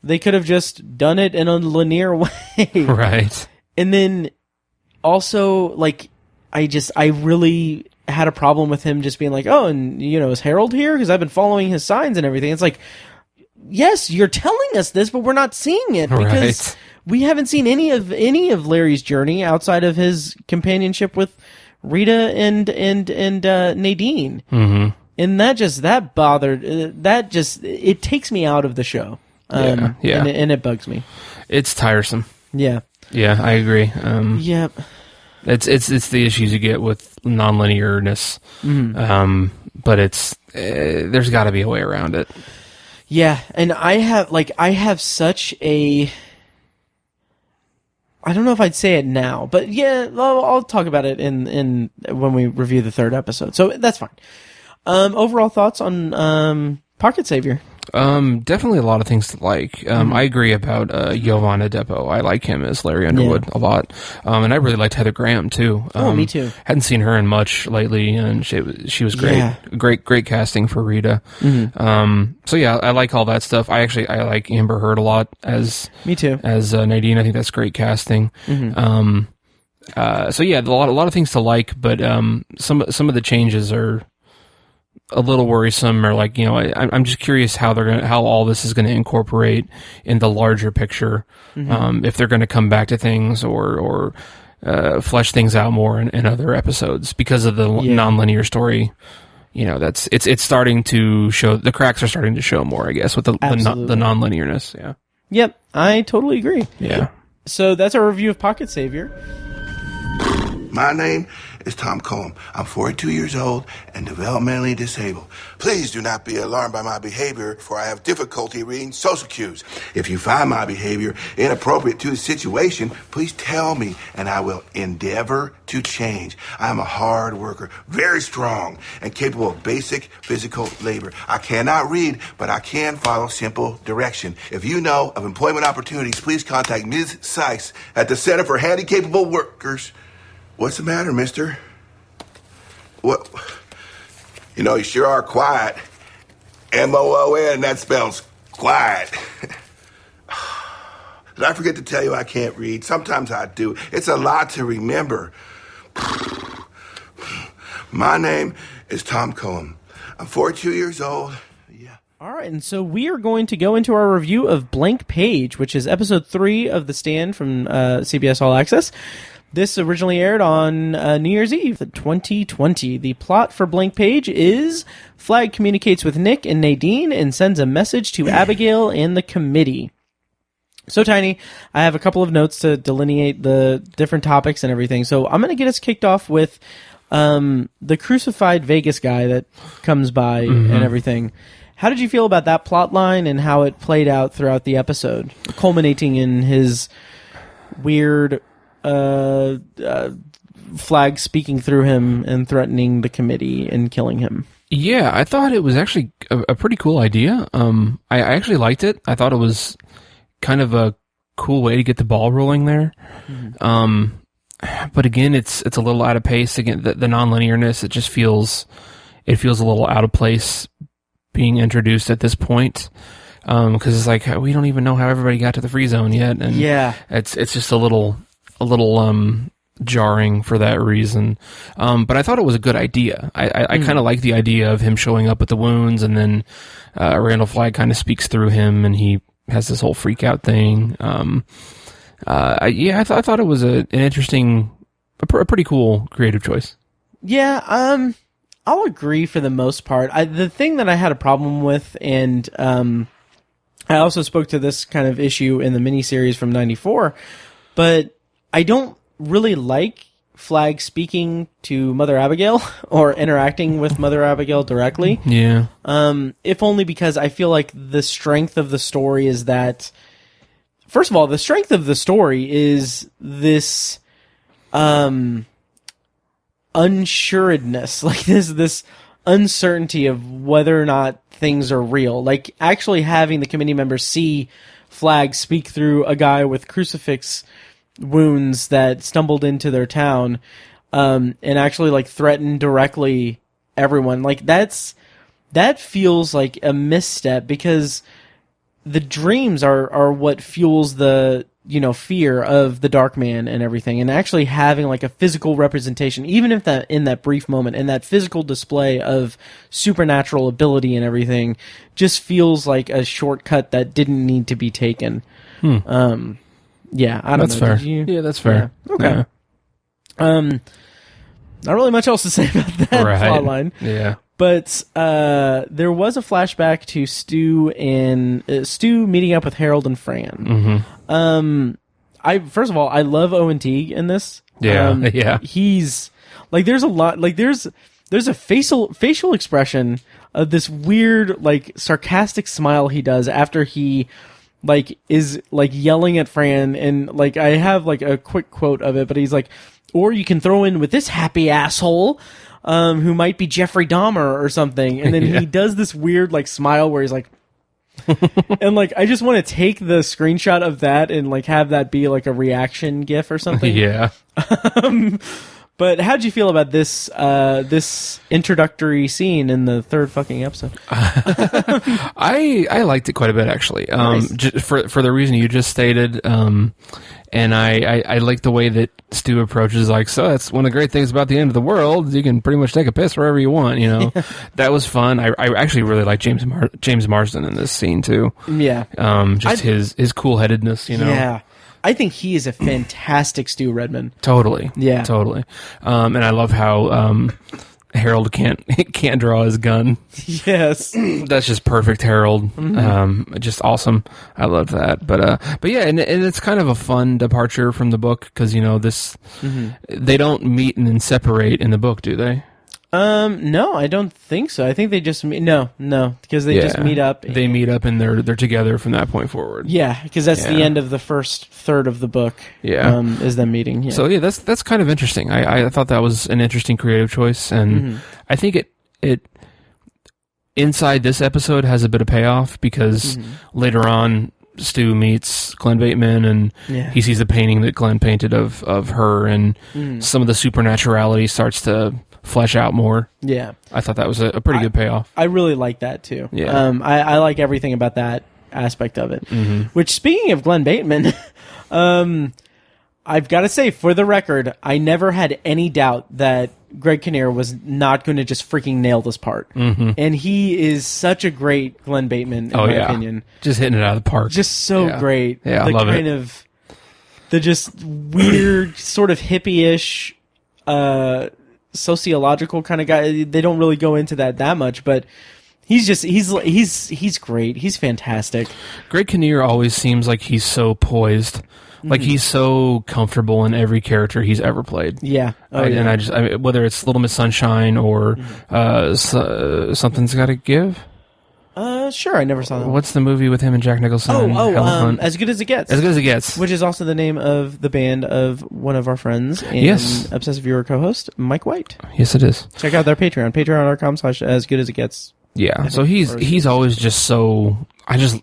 they could have just done it in a linear way. Right. And then also I really had a problem with him just being like, "Oh, and is Harold here? Because I've been following his signs and everything." It's yes, you're telling us this, but we're not seeing it, because we haven't seen any of Larry's journey outside of his companionship with Rita and Nadine. And that bothered. It takes me out of the show. And it bugs me. It's tiresome. Yeah. Yeah, I agree. Yep. It's the issues you get with nonlinearness, but there's got to be a way around it. Yeah, and I have such a I don't know if I'd say it now, but yeah, I'll talk about it in when we review the third episode. So that's fine. Overall thoughts on Pocket Savior? Definitely a lot of things to like. I agree about Jovan Adepo. I like him as Larry Underwood a lot. And I really liked Heather Graham too. Me too. Hadn't seen her in much lately, and she was great. Yeah. Great casting for Rita. So yeah, I like all that stuff. I like Amber Heard a lot as me too. As Nadine. I think that's great casting. So yeah, a lot of things to like, but some of the changes are a little worrisome, or like, I'm just curious how all this is gonna incorporate in the larger picture. If they're gonna come back to things or flesh things out more in other episodes because of the non-linear story. It's starting to show, the cracks are starting to show more, I guess, with the non-linearness. Yeah. Yep, I totally agree. Yeah. So that's our review of Pocket Savior. My name is Tom Cohen. I'm 42 years old and developmentally disabled. Please do not be alarmed by my behavior, for I have difficulty reading social cues. If you find my behavior inappropriate to the situation, please tell me, and I will endeavor to change. I'm a hard worker, very strong, and capable of basic physical labor. I cannot read, but I can follow simple direction. If you know of employment opportunities, please contact Ms. Sykes at the Center for Handy-Capable Workers. What's the matter, mister? What? You sure are quiet. M-O-O-N, that spells quiet. Did I forget to tell you I can't read? Sometimes I do. It's a lot to remember. My name is Tom Cohen. I'm 42 years old. Yeah. All right, and so we are going to go into our review of Blank Page, which is episode 3 of The Stand from CBS All-Access. This originally aired on New Year's Eve, 2020. The plot for Blank Page is Flag communicates with Nick and Nadine and sends a message to Abigail and the committee. So, Tiny, I have a couple of notes to delineate the different topics and everything. So I'm going to get us kicked off with the crucified Vegas guy that comes by and everything. How did you feel about that plot line and how it played out throughout the episode, culminating in his weird Flag speaking through him and threatening the committee and killing him? Yeah, I thought it was actually a pretty cool idea. I actually liked it. I thought it was kind of a cool way to get the ball rolling there. But again, it's a little out of pace. Again, the non-linearness, it just feels a little out of place being introduced at this point. Because it's like, we don't even know how everybody got to the free zone yet, and it's just a little jarring for that reason. But I thought it was a good idea. I kind of like the idea of him showing up with the wounds, and then Randall Flagg kind of speaks through him, and he has this whole freak out thing. I thought it was an interesting, a pretty cool creative choice. Yeah, I'll agree for the most part. The thing that I had a problem with, and I also spoke to this kind of issue in the miniseries from '94, but I don't really like Flagg speaking to Mother Abigail or interacting with Mother Abigail directly. Yeah. If only because I feel like the strength of the story is that, first of all, the strength of the story is this unsuredness, like this uncertainty of whether or not things are real. Like actually having the committee members see Flagg speak through a guy with crucifix wounds that stumbled into their town, and actually like threaten directly everyone. Like that feels like a misstep, because the dreams are what fuels the, fear of the Dark Man and everything, and actually having like a physical representation, even if that in that brief moment, and that physical display of supernatural ability and everything, just feels like a shortcut that didn't need to be taken. Yeah, I don't know. Fair. Did you? Yeah, that's fair. Yeah. Okay. Yeah. Not really much else to say about that plot line. Yeah. But there was a flashback to Stu meeting up with Harold and Fran. First of all, I love Owen Teague in this. Yeah. He's like, there's a lot, like there's a facial expression of this weird, like sarcastic smile he does after he like is like yelling at Fran, and like I have like a quick quote of it, but he's like, or you can throw in with this happy asshole who might be Jeffrey Dahmer or something, and then he does this weird like smile where he's like and like I just want to take the screenshot of that and like have that be like a reaction gif or something. But how'd you feel about this this introductory scene in the third fucking episode? I liked it quite a bit, actually. Nice. For the reason you just stated, and I like the way that Stu approaches, like, so that's one of the great things about the end of the world. You can pretty much take a piss wherever you want, you know. That was fun. I actually really like James Marsden in this scene too. Yeah. His cool-headedness, you know. Yeah. I think he is a fantastic Stu Redman. Totally. Yeah. Totally. And I love how Harold can't draw his gun. Yes. That's just perfect, Harold. Just awesome. I love that. But yeah, and it's kind of a fun departure from the book because, you know, this they don't meet and then separate in the book, do they? No, I don't think so. I think they just no, because they just meet up. They meet up and they're together from that point forward. Yeah, because that's the end of the first third of the book. Yeah, is them meeting. Yeah. So yeah, that's kind of interesting. I thought that was an interesting creative choice, and I think it inside this episode has a bit of payoff because later on Stu meets Glenn Bateman and he sees the painting that Glenn painted of her, and some of the supernaturality starts to flesh out more. Yeah. I thought that was a pretty good payoff. I really like that too. Yeah. I like everything about that aspect of it. Which, speaking of Glenn Bateman, I've got to say, for the record, I never had any doubt that Greg Kinnear was not going to just freaking nail this part. And he is such a great Glenn Bateman, in my opinion. Just hitting it out of the park. Just so great. Yeah, I love it. The just weird, sort of hippie-ish, sociological kind of guy. They don't really go into that much, but he's great. He's fantastic. Greg Kinnear always seems like he's so poised. Like he's so comfortable in every character he's ever played. Yeah. And I mean, whether it's Little Miss Sunshine or Something's Gotta Give. Sure, I never saw that. What's the movie with him and Jack Nicholson? As Good as It Gets. As Good as It Gets. Which is also the name of the band of one of our friends and Obsessive Viewer co-host, Mike White. Yes, it is. Check out their Patreon, patreon.com/asgoodasitgets. Yeah, so he's always just so...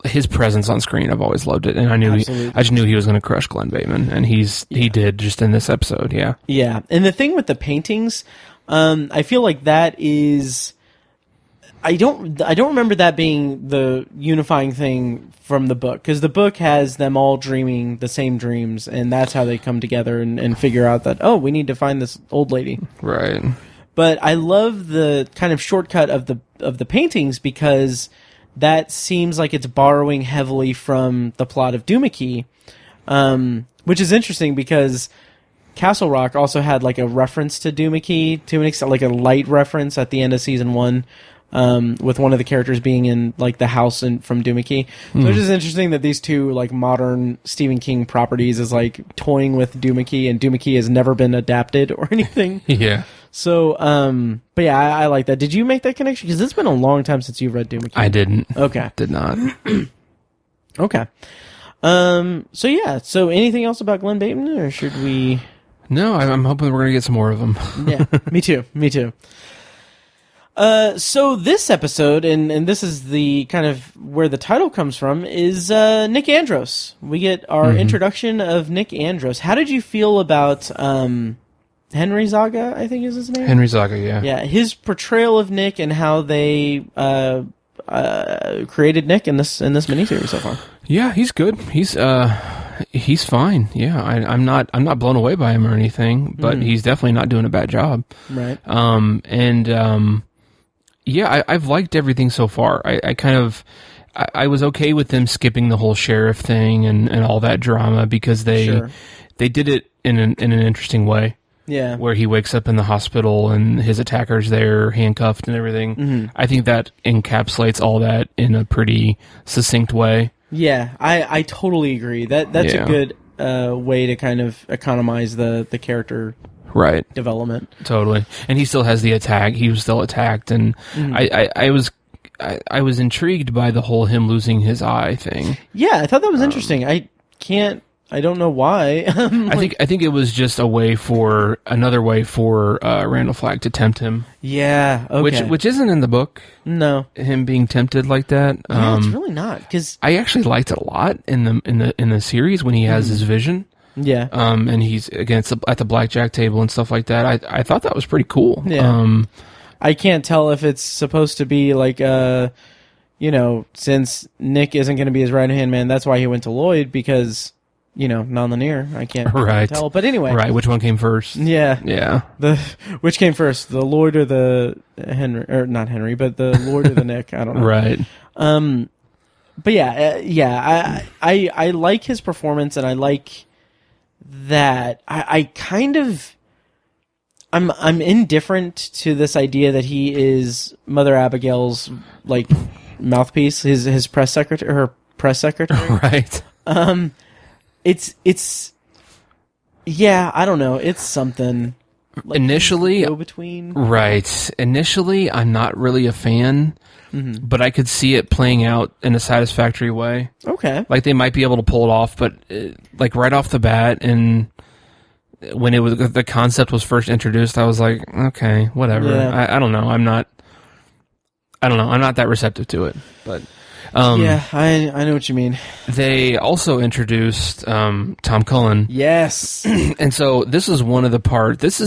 his presence on screen, I've always loved it, and I just knew he was going to crush Glenn Bateman, and he did just in this episode, yeah. Yeah, and the thing with the paintings, I feel like that is... I don't remember that being the unifying thing from the book, because the book has them all dreaming the same dreams, and that's how they come together and figure out that, oh, we need to find this old lady. Right. But I love the kind of shortcut of the paintings, because that seems like it's borrowing heavily from the plot of Doomickey, which is interesting because Castle Rock also had like a reference to Doomickey to an extent, like a light reference at the end of season 1. With one of the characters being in like the house from Doomickey. So it's just interesting that these two like modern Stephen King properties is like toying with Doomickey, and Doomickey has never been adapted or anything. Yeah. So, but yeah, I like that. Did you make that connection? Because it's been a long time since you've read Doomickey. I didn't. Okay. Did not. Okay. So yeah. So anything else about Glenn Bateman, or should we? No, I'm hoping we're gonna get some more of them. Yeah. Me too. So this episode, and this is the kind of where the title comes from, is Nick Andros. We get our introduction of Nick Andros. How did you feel about Henry Zaga, I think is his name? Henry Zaga, yeah. Yeah, his portrayal of Nick and how they created Nick in this miniseries so far. Yeah, he's good. He's fine. Yeah, I'm not blown away by him or anything, but he's definitely not doing a bad job. Right. Yeah, I've liked everything so far. I was okay with them skipping the whole sheriff thing and all that drama because they did it in an interesting way. Yeah. Where he wakes up in the hospital and his attacker's there, handcuffed and everything. I think that encapsulates all that in a pretty succinct way. Yeah, I totally agree. That's a good way to kind of economize the character development. Totally. And he still has the attack. He was still attacked, and I I was intrigued by the whole him losing his eye thing. Yeah, I thought that was interesting. I don't know why. I think it was just another way for Randall Flagg to tempt him. Yeah, okay. Which isn't in the book. No, him being tempted like that. Yeah, it's really not, because I actually liked it a lot in the series when he has his vision. Yeah. And he's against at the blackjack table and stuff like that. I thought that was pretty cool. Yeah. I can't tell if it's supposed to be like since Nick isn't going to be his right-hand man, that's why he went to Lloyd, because non-linear. I can't tell. But anyway. Right, which one came first? Yeah. Yeah. Which came first, the Lloyd or the Henry, or not Henry, but the Lloyd or the Nick, I don't know. Right. But I like his performance, and I like that. I kind of, I'm indifferent to this idea that he is Mother Abigail's like mouthpiece, his press secretary, her press secretary. Right. It's I don't know. It's something. Like Initially, go between. Right. Initially, I'm not really a fan, but I could see it playing out in a satisfactory way. Okay. Like they might be able to pull it off, but like right off the bat, and when the concept was first introduced, I was like, okay, whatever. Yeah. I don't know. I'm not that receptive to it, but. I know what you mean. They also introduced Tom Cullen. Yes. And so this is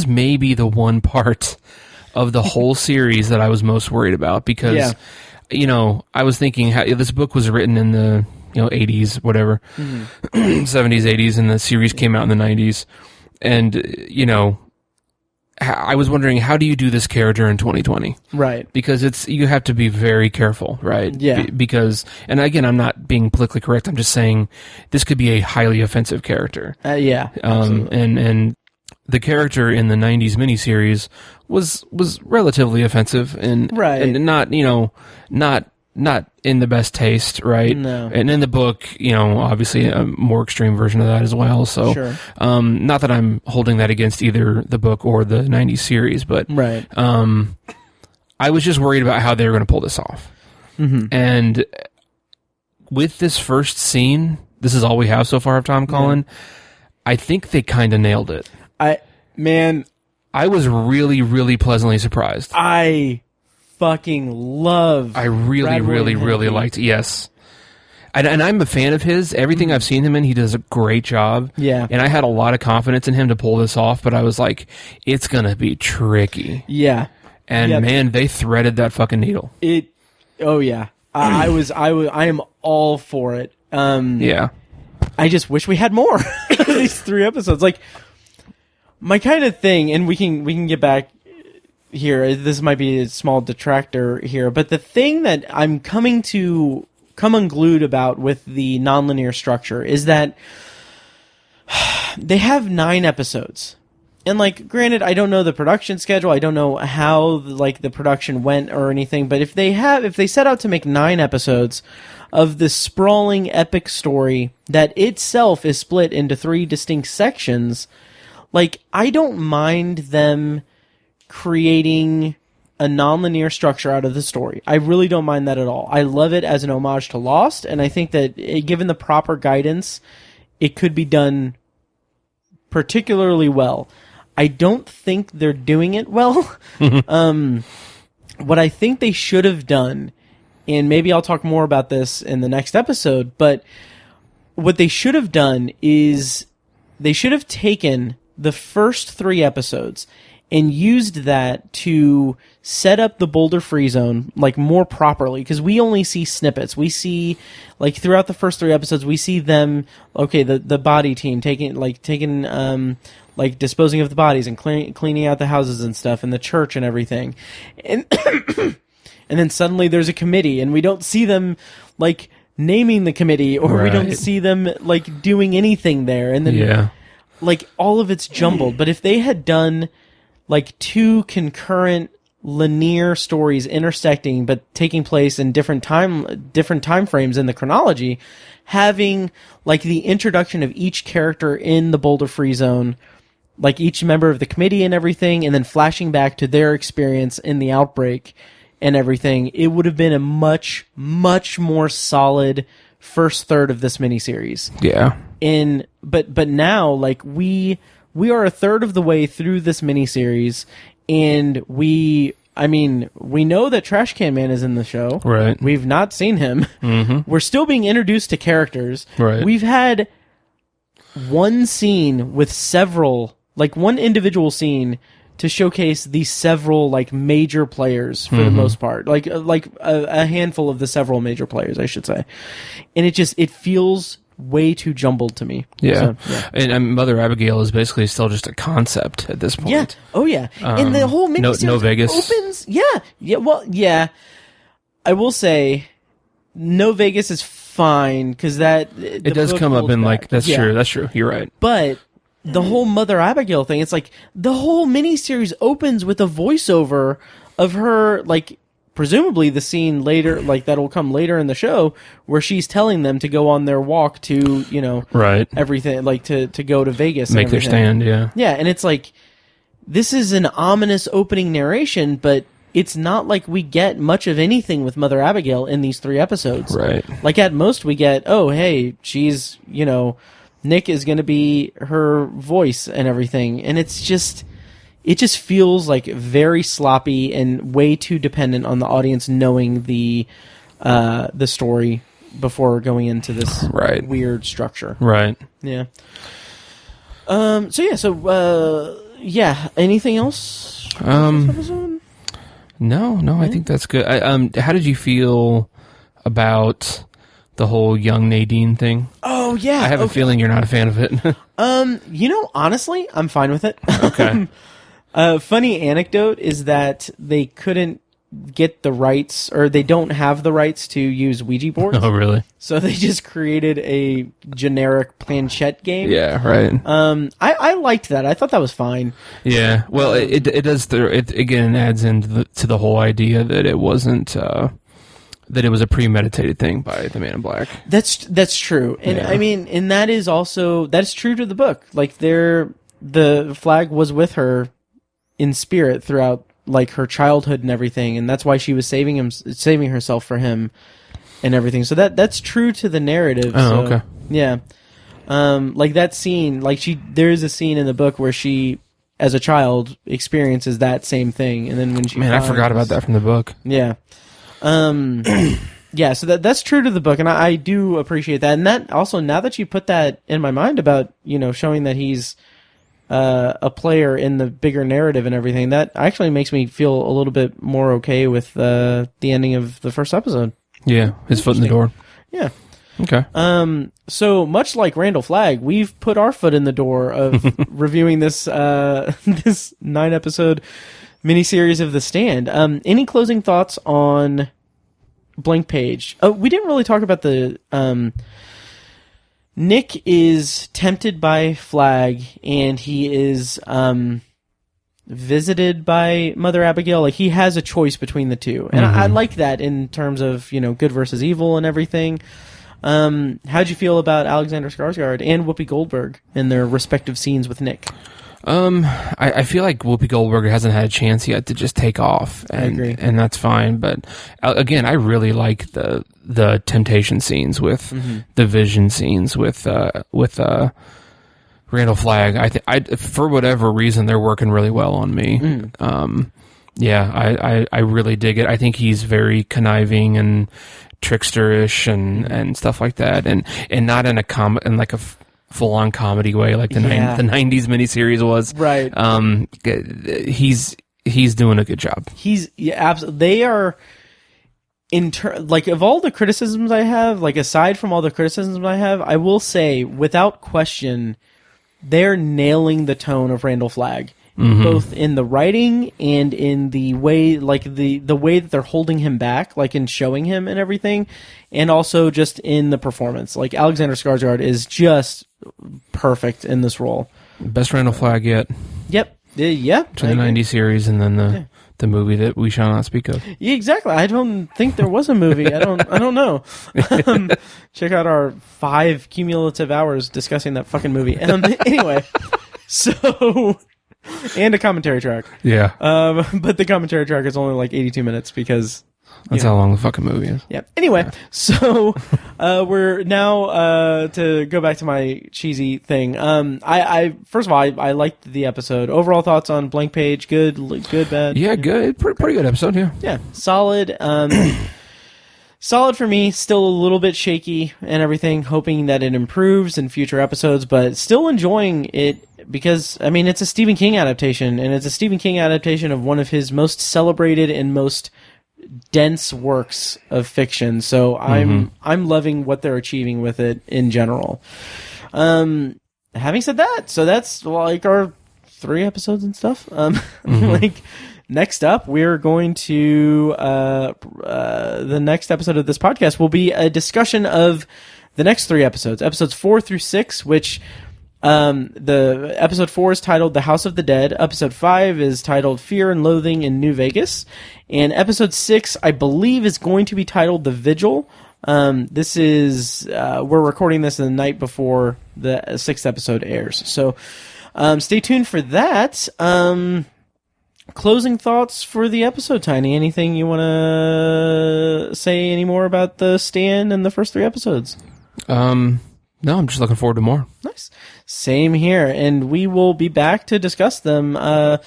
maybe the one part of the whole series that I was most worried about, because, I was thinking how this book was written in the 80s, whatever, 70s, 80s, and the series came out in the 90s. And, I was wondering, how do you do this character in 2020? Right. Because you have to be very careful, right? Yeah. Because, and again, I'm not being politically correct. I'm just saying this could be a highly offensive character. Yeah. And the character in the 90s miniseries was relatively offensive and not in the best taste, right? No. And in the book, obviously a more extreme version of that as well. So, sure. Not that I'm holding that against either the book or the 90s series, but right. I was just worried about how they were going to pull this off. Mm-hmm. And with this first scene, this is all we have so far of Tom Cullen. Yeah. I think they kind of nailed it. I was really, really pleasantly surprised. I fucking love. I really liked it. Yes. And I'm a fan of his. Everything I've seen him in, he does a great job. Yeah. And I had a lot of confidence in him to pull this off, but I was like, it's going to be tricky. Yeah. And man, they threaded that fucking needle. Oh yeah. I am all for it. Yeah. I just wish we had more of these 3 episodes. Like, my kind of thing, and we can get back here. This might be a small detractor here, but the thing that I'm come unglued about with the nonlinear structure is that they have 9 episodes. And like, granted, I don't know the production schedule. I don't know how the production went or anything, but if they set out to make 9 episodes of this sprawling epic story that itself is split into 3 distinct sections, like, I don't mind them creating a nonlinear structure out of the story. I really don't mind that at all. I love it as an homage to Lost, and I think that given the proper guidance, it could be done particularly well. I don't think they're doing it well. What I think they should have done, and maybe I'll talk more about this in the next episode, but what they should have done is they should have taken the first 3 episodes and used that to set up the Boulder Free Zone like more properly, because we only see snippets. We see like throughout the first 3 episodes, we see them, okay, the body team taking disposing of the bodies and cleaning out the houses and stuff, and the church and everything, and and then suddenly there's a committee, and we don't see them like naming the committee, or we don't see them like doing anything there, and then like all of it's jumbled. But if they had done like 2 concurrent linear stories intersecting but taking place in different time frames in the chronology, having like the introduction of each character in the Boulder Free Zone, like each member of the committee and everything, and then flashing back to their experience in the outbreak, and everything, it would have been a much, much more solid first third of this miniseries. Yeah. But now, like, we are a third of the way through this miniseries, and we know that Trash Can Man is in the show. Right. We've not seen him. Mm-hmm. We're still being introduced to characters. Right. We've had one scene with several, like one individual scene to showcase the several like major players for the most part, like a handful of the several major players, I should say, and it feels way too jumbled to me. Yeah, so, and Mother Abigail is basically still just a concept at this point. Yeah. Oh yeah, and the whole miniseries no Vegas opens. Yeah. Well, yeah. I will say, No Vegas is fine because it does come up in like that's true. You're right, but the whole Mother Abigail thing, it's like the whole miniseries opens with a voiceover of her, like presumably the scene later, like that'll come later in the show where she's telling them to go on their walk to, right, everything, like to go to Vegas, make their stand, yeah, and it's like this is an ominous opening narration, but it's not like we get much of anything with Mother Abigail in these 3 episodes, right? Like at most we get, oh hey, she's Nick is going to be her voice and everything. And it just feels like very sloppy and way too dependent on the audience knowing the story before going into this weird structure. Right. Yeah. Anything else? No, I think that's good. How did you feel about the whole young Nadine thing? Oh yeah, I have a feeling you're not a fan of it. Honestly, I'm fine with it. Okay. Funny anecdote is that they couldn't get the rights, or they don't have the rights to use Ouija boards. Oh, really? So they just created a generic planchette game. Yeah, right. I liked that. I thought that was fine. Yeah. Well, it does. It again adds into the whole idea that it wasn't. That it was a premeditated thing by the Man in Black. That's true, and I mean, and that's true to the book. Like the flag was with her in spirit throughout, like her childhood and everything, and that's why she was saving herself for him and everything. So that's true to the narrative. Oh, okay. Yeah, like that scene, like there is a scene in the book where she, as a child, experiences that same thing, and then when she I forgot about that from the book. Yeah. Yeah, so that's true to the book, and I do appreciate that. And that also, now that you put that in my mind about, showing that he's a player in the bigger narrative and everything, that actually makes me feel a little bit more okay with the ending of the first episode. Yeah, his foot in the door. Yeah. Okay. So much like Randall Flagg, we've put our foot in the door of reviewing this this 9-episode miniseries of The Stand. Any closing thoughts on Blank Page? Oh, we didn't really talk about the Nick is tempted by Flagg, and he is visited by Mother Abigail. Like, he has a choice between the two, and I like that in terms of good versus evil and everything. How'd you feel about Alexander Skarsgård and Whoopi Goldberg in their respective scenes with Nick? I feel like Whoopi Goldberg hasn't had a chance yet to just take off, and, I agree. And that's fine. But again, I really like the temptation scenes with the vision scenes with Randall Flagg. I for whatever reason they're working really well on me. I really dig it. I think he's very conniving and tricksterish and stuff like that, and not in a full-on comedy way like the 90s miniseries was. Right. He's doing a good job. Absolutely. They are of all the criticisms I have, like aside from all the criticisms I have, I will say without question they're nailing the tone of Randall Flagg. Both in the writing and in the way, like the way that they're holding him back, like in showing him and everything, and also just in the performance. Like Alexander Skarsgård is just perfect in this role. Best Randall Flagg yet. Yep. Yeah. To the 90s series, and then the movie that we shall not speak of. Yeah, exactly. I don't think there was a movie. I don't know. Check out our 5 cumulative hours discussing that fucking movie. Anyway, so And a commentary track. Yeah. But the commentary track is only like 82 minutes because... That's how long the fucking movie is. Yeah. Anyway, so we're now to go back to my cheesy thing. I first of all, I liked the episode. Overall thoughts on Blank Page? Good, bad? Yeah, good. Pretty good episode, yeah. Yeah, solid. Solid for me. Still a little bit shaky and everything. Hoping that it improves in future episodes, but still enjoying it because, I mean, it's a Stephen King adaptation, and it's a Stephen King adaptation of one of his most celebrated and most dense works of fiction. So I'm loving what they're achieving with it in general. Having said that, so that's like our 3 episodes and stuff. Like next up, we're going to the next episode of this podcast will be a discussion of the next 3 episodes 4 through 6, which the episode 4 is titled The House of the Dead. Episode 5 is titled Fear and Loathing in New Vegas. And episode 6, I believe, is going to be titled The Vigil. This is, we're recording this the night before the 6th episode airs. So, stay tuned for that. Closing thoughts for the episode, Tiny. Anything you want to say any more about the stand and the first 3 episodes? No, I'm just looking forward to more. Nice. Same here. And we will be back to discuss them at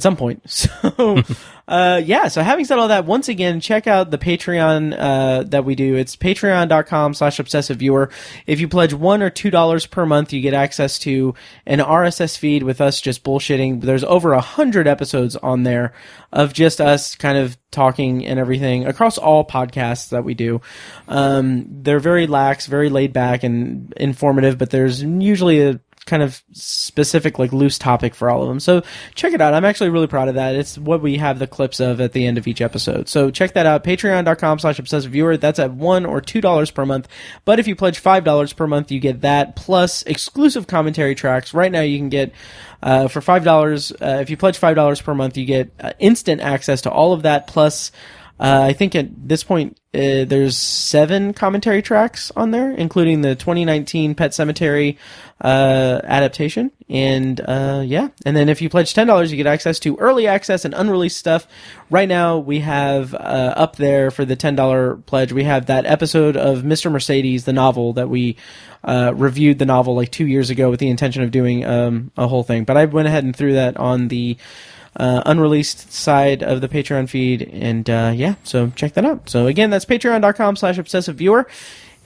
some point. So, so having said all that, once again, check out the Patreon that we do. It's patreon.com/obsessiveviewer. If you pledge $1 or $2 per month, you get access to an RSS feed with us just bullshitting. There's over 100 episodes on there of just us kind of talking and everything across all podcasts that we do. They're very lax, very laid back and informative, but there's usually a kind of specific, like, loose topic for all of them. So check it out. I'm actually really proud of that. It's what we have the clips of at the end of each episode. So check that out. Patreon.com/obsessiveviewer. That's at $1 or $2 per month. But if you pledge $5 per month, you get that plus exclusive commentary tracks. Right now you can get, for $5, if you pledge $5 per month, you get instant access to all of that plus, I think at this point, there's 7 commentary tracks on there, including the 2019 Pet Sematary adaptation. And and then if you pledge $10, you get access to early access and unreleased stuff. Right now, we have up there for the $10 pledge, we have that episode of Mr. Mercedes, the novel that we reviewed the novel like 2 years ago with the intention of doing a whole thing. But I went ahead and threw that on the unreleased side of the Patreon feed, and so check that out. So again, that's patreon.com/obsessiveviewer,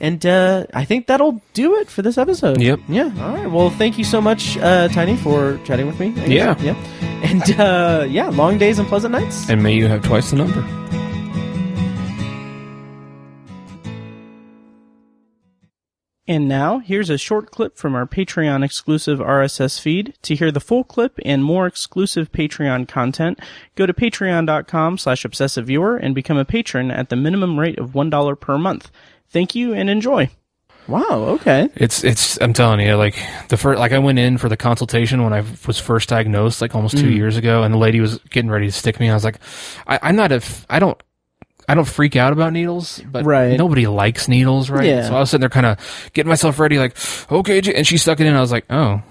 and I think that'll do it for this episode. Yep. Yeah. All right. Well, thank you so much, Tiny, for chatting with me. Yeah. And long days and pleasant nights. And may you have twice the number. And now, here's a short clip from our Patreon exclusive RSS feed. To hear the full clip and more exclusive Patreon content, go to patreon.com/obsessiveviewer and become a patron at the minimum rate of $1 per month. Thank you and enjoy. Wow, okay. It's I'm telling you, like I went in for the consultation when I was first diagnosed like almost 2 years ago, and the lady was getting ready to stick me, and I was like, I don't freak out about needles, but nobody likes needles, right? Yeah. So I was sitting there kind of getting myself ready, like, okay, and she stuck it in, and I was like, oh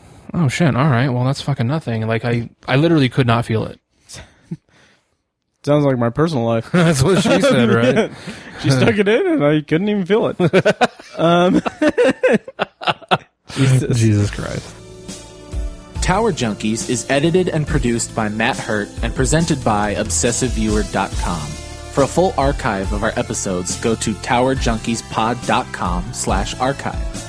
shit, all right, well, that's fucking nothing. And like, I literally could not feel it. Sounds like my personal life. That's what she said, right? Yeah. She stuck it in, and I couldn't even feel it. Jesus Christ. Tower Junkies is edited and produced by Matt Hurt and presented by ObsessiveViewer.com. For a full archive of our episodes, go to towerjunkiespod.com/archive.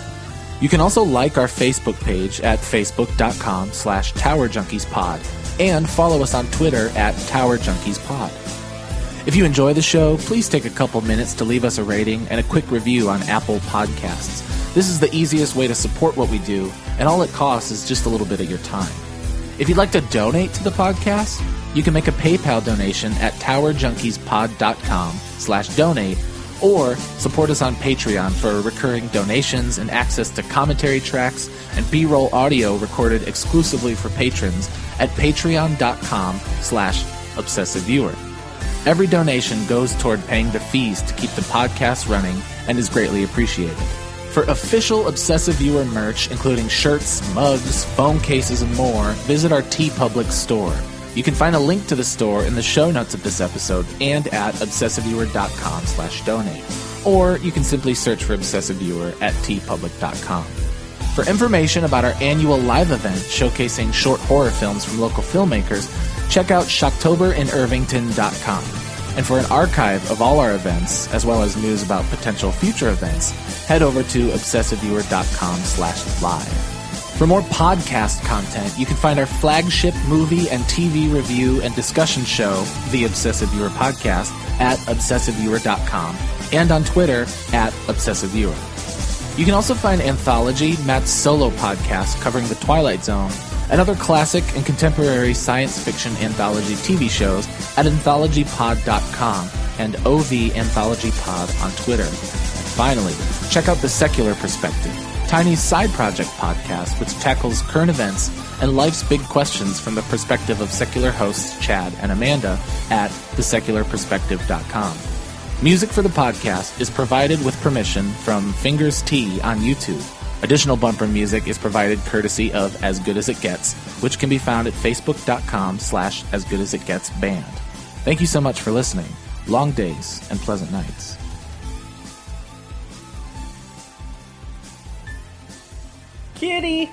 You can also like our Facebook page at facebook.com/towerjunkiespod and follow us on Twitter at towerjunkiespod. If you enjoy the show, please take a couple minutes to leave us a rating and a quick review on Apple Podcasts. This is the easiest way to support what we do, and all it costs is just a little bit of your time. If you'd like to donate to the podcast, you can make a PayPal donation at towerjunkiespod.com/donate or support us on Patreon for recurring donations and access to commentary tracks and B-roll audio recorded exclusively for patrons at patreon.com/obsessiveviewer. Every donation goes toward paying the fees to keep the podcast running and is greatly appreciated. For official Obsessive Viewer merch, including shirts, mugs, phone cases, and more, visit our TeePublic store. You can find a link to the store in the show notes of this episode and at obsessiveviewer.com/donate. Or you can simply search for Obsessive Viewer at teepublic.com. For information about our annual live event showcasing short horror films from local filmmakers, check out shocktoberinirvington.com. And for an archive of all our events, as well as news about potential future events, head over to obsessiveviewer.com/live. For more podcast content, you can find our flagship movie and TV review and discussion show, The Obsessive Viewer Podcast, at obsessiveviewer.com and on Twitter at obsessiveviewer. You can also find Anthology, Matt's solo podcast covering The Twilight Zone, and other classic and contemporary science fiction anthology TV shows at anthologypod.com and OV Anthology Pod on Twitter. And finally, check out The Secular Perspective, Tiny's side project podcast, which tackles current events and life's big questions from the perspective of secular hosts Chad and Amanda at thesecularperspective.com. Music for the podcast is provided with permission from Fingers T on YouTube. Additional bumper music is provided courtesy of As Good As It Gets, which can be found at facebook.com/asgoodasitgetsband. Thank you so much for listening. Long days and pleasant nights. Kitty!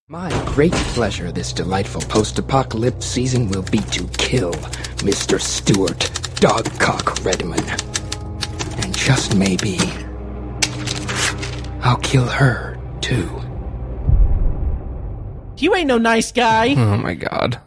My great pleasure this delightful post-apocalypse season will be to kill Mr. Stewart Dogcock Redman. And just maybe, I'll kill her, too. You ain't no nice guy. Oh my god.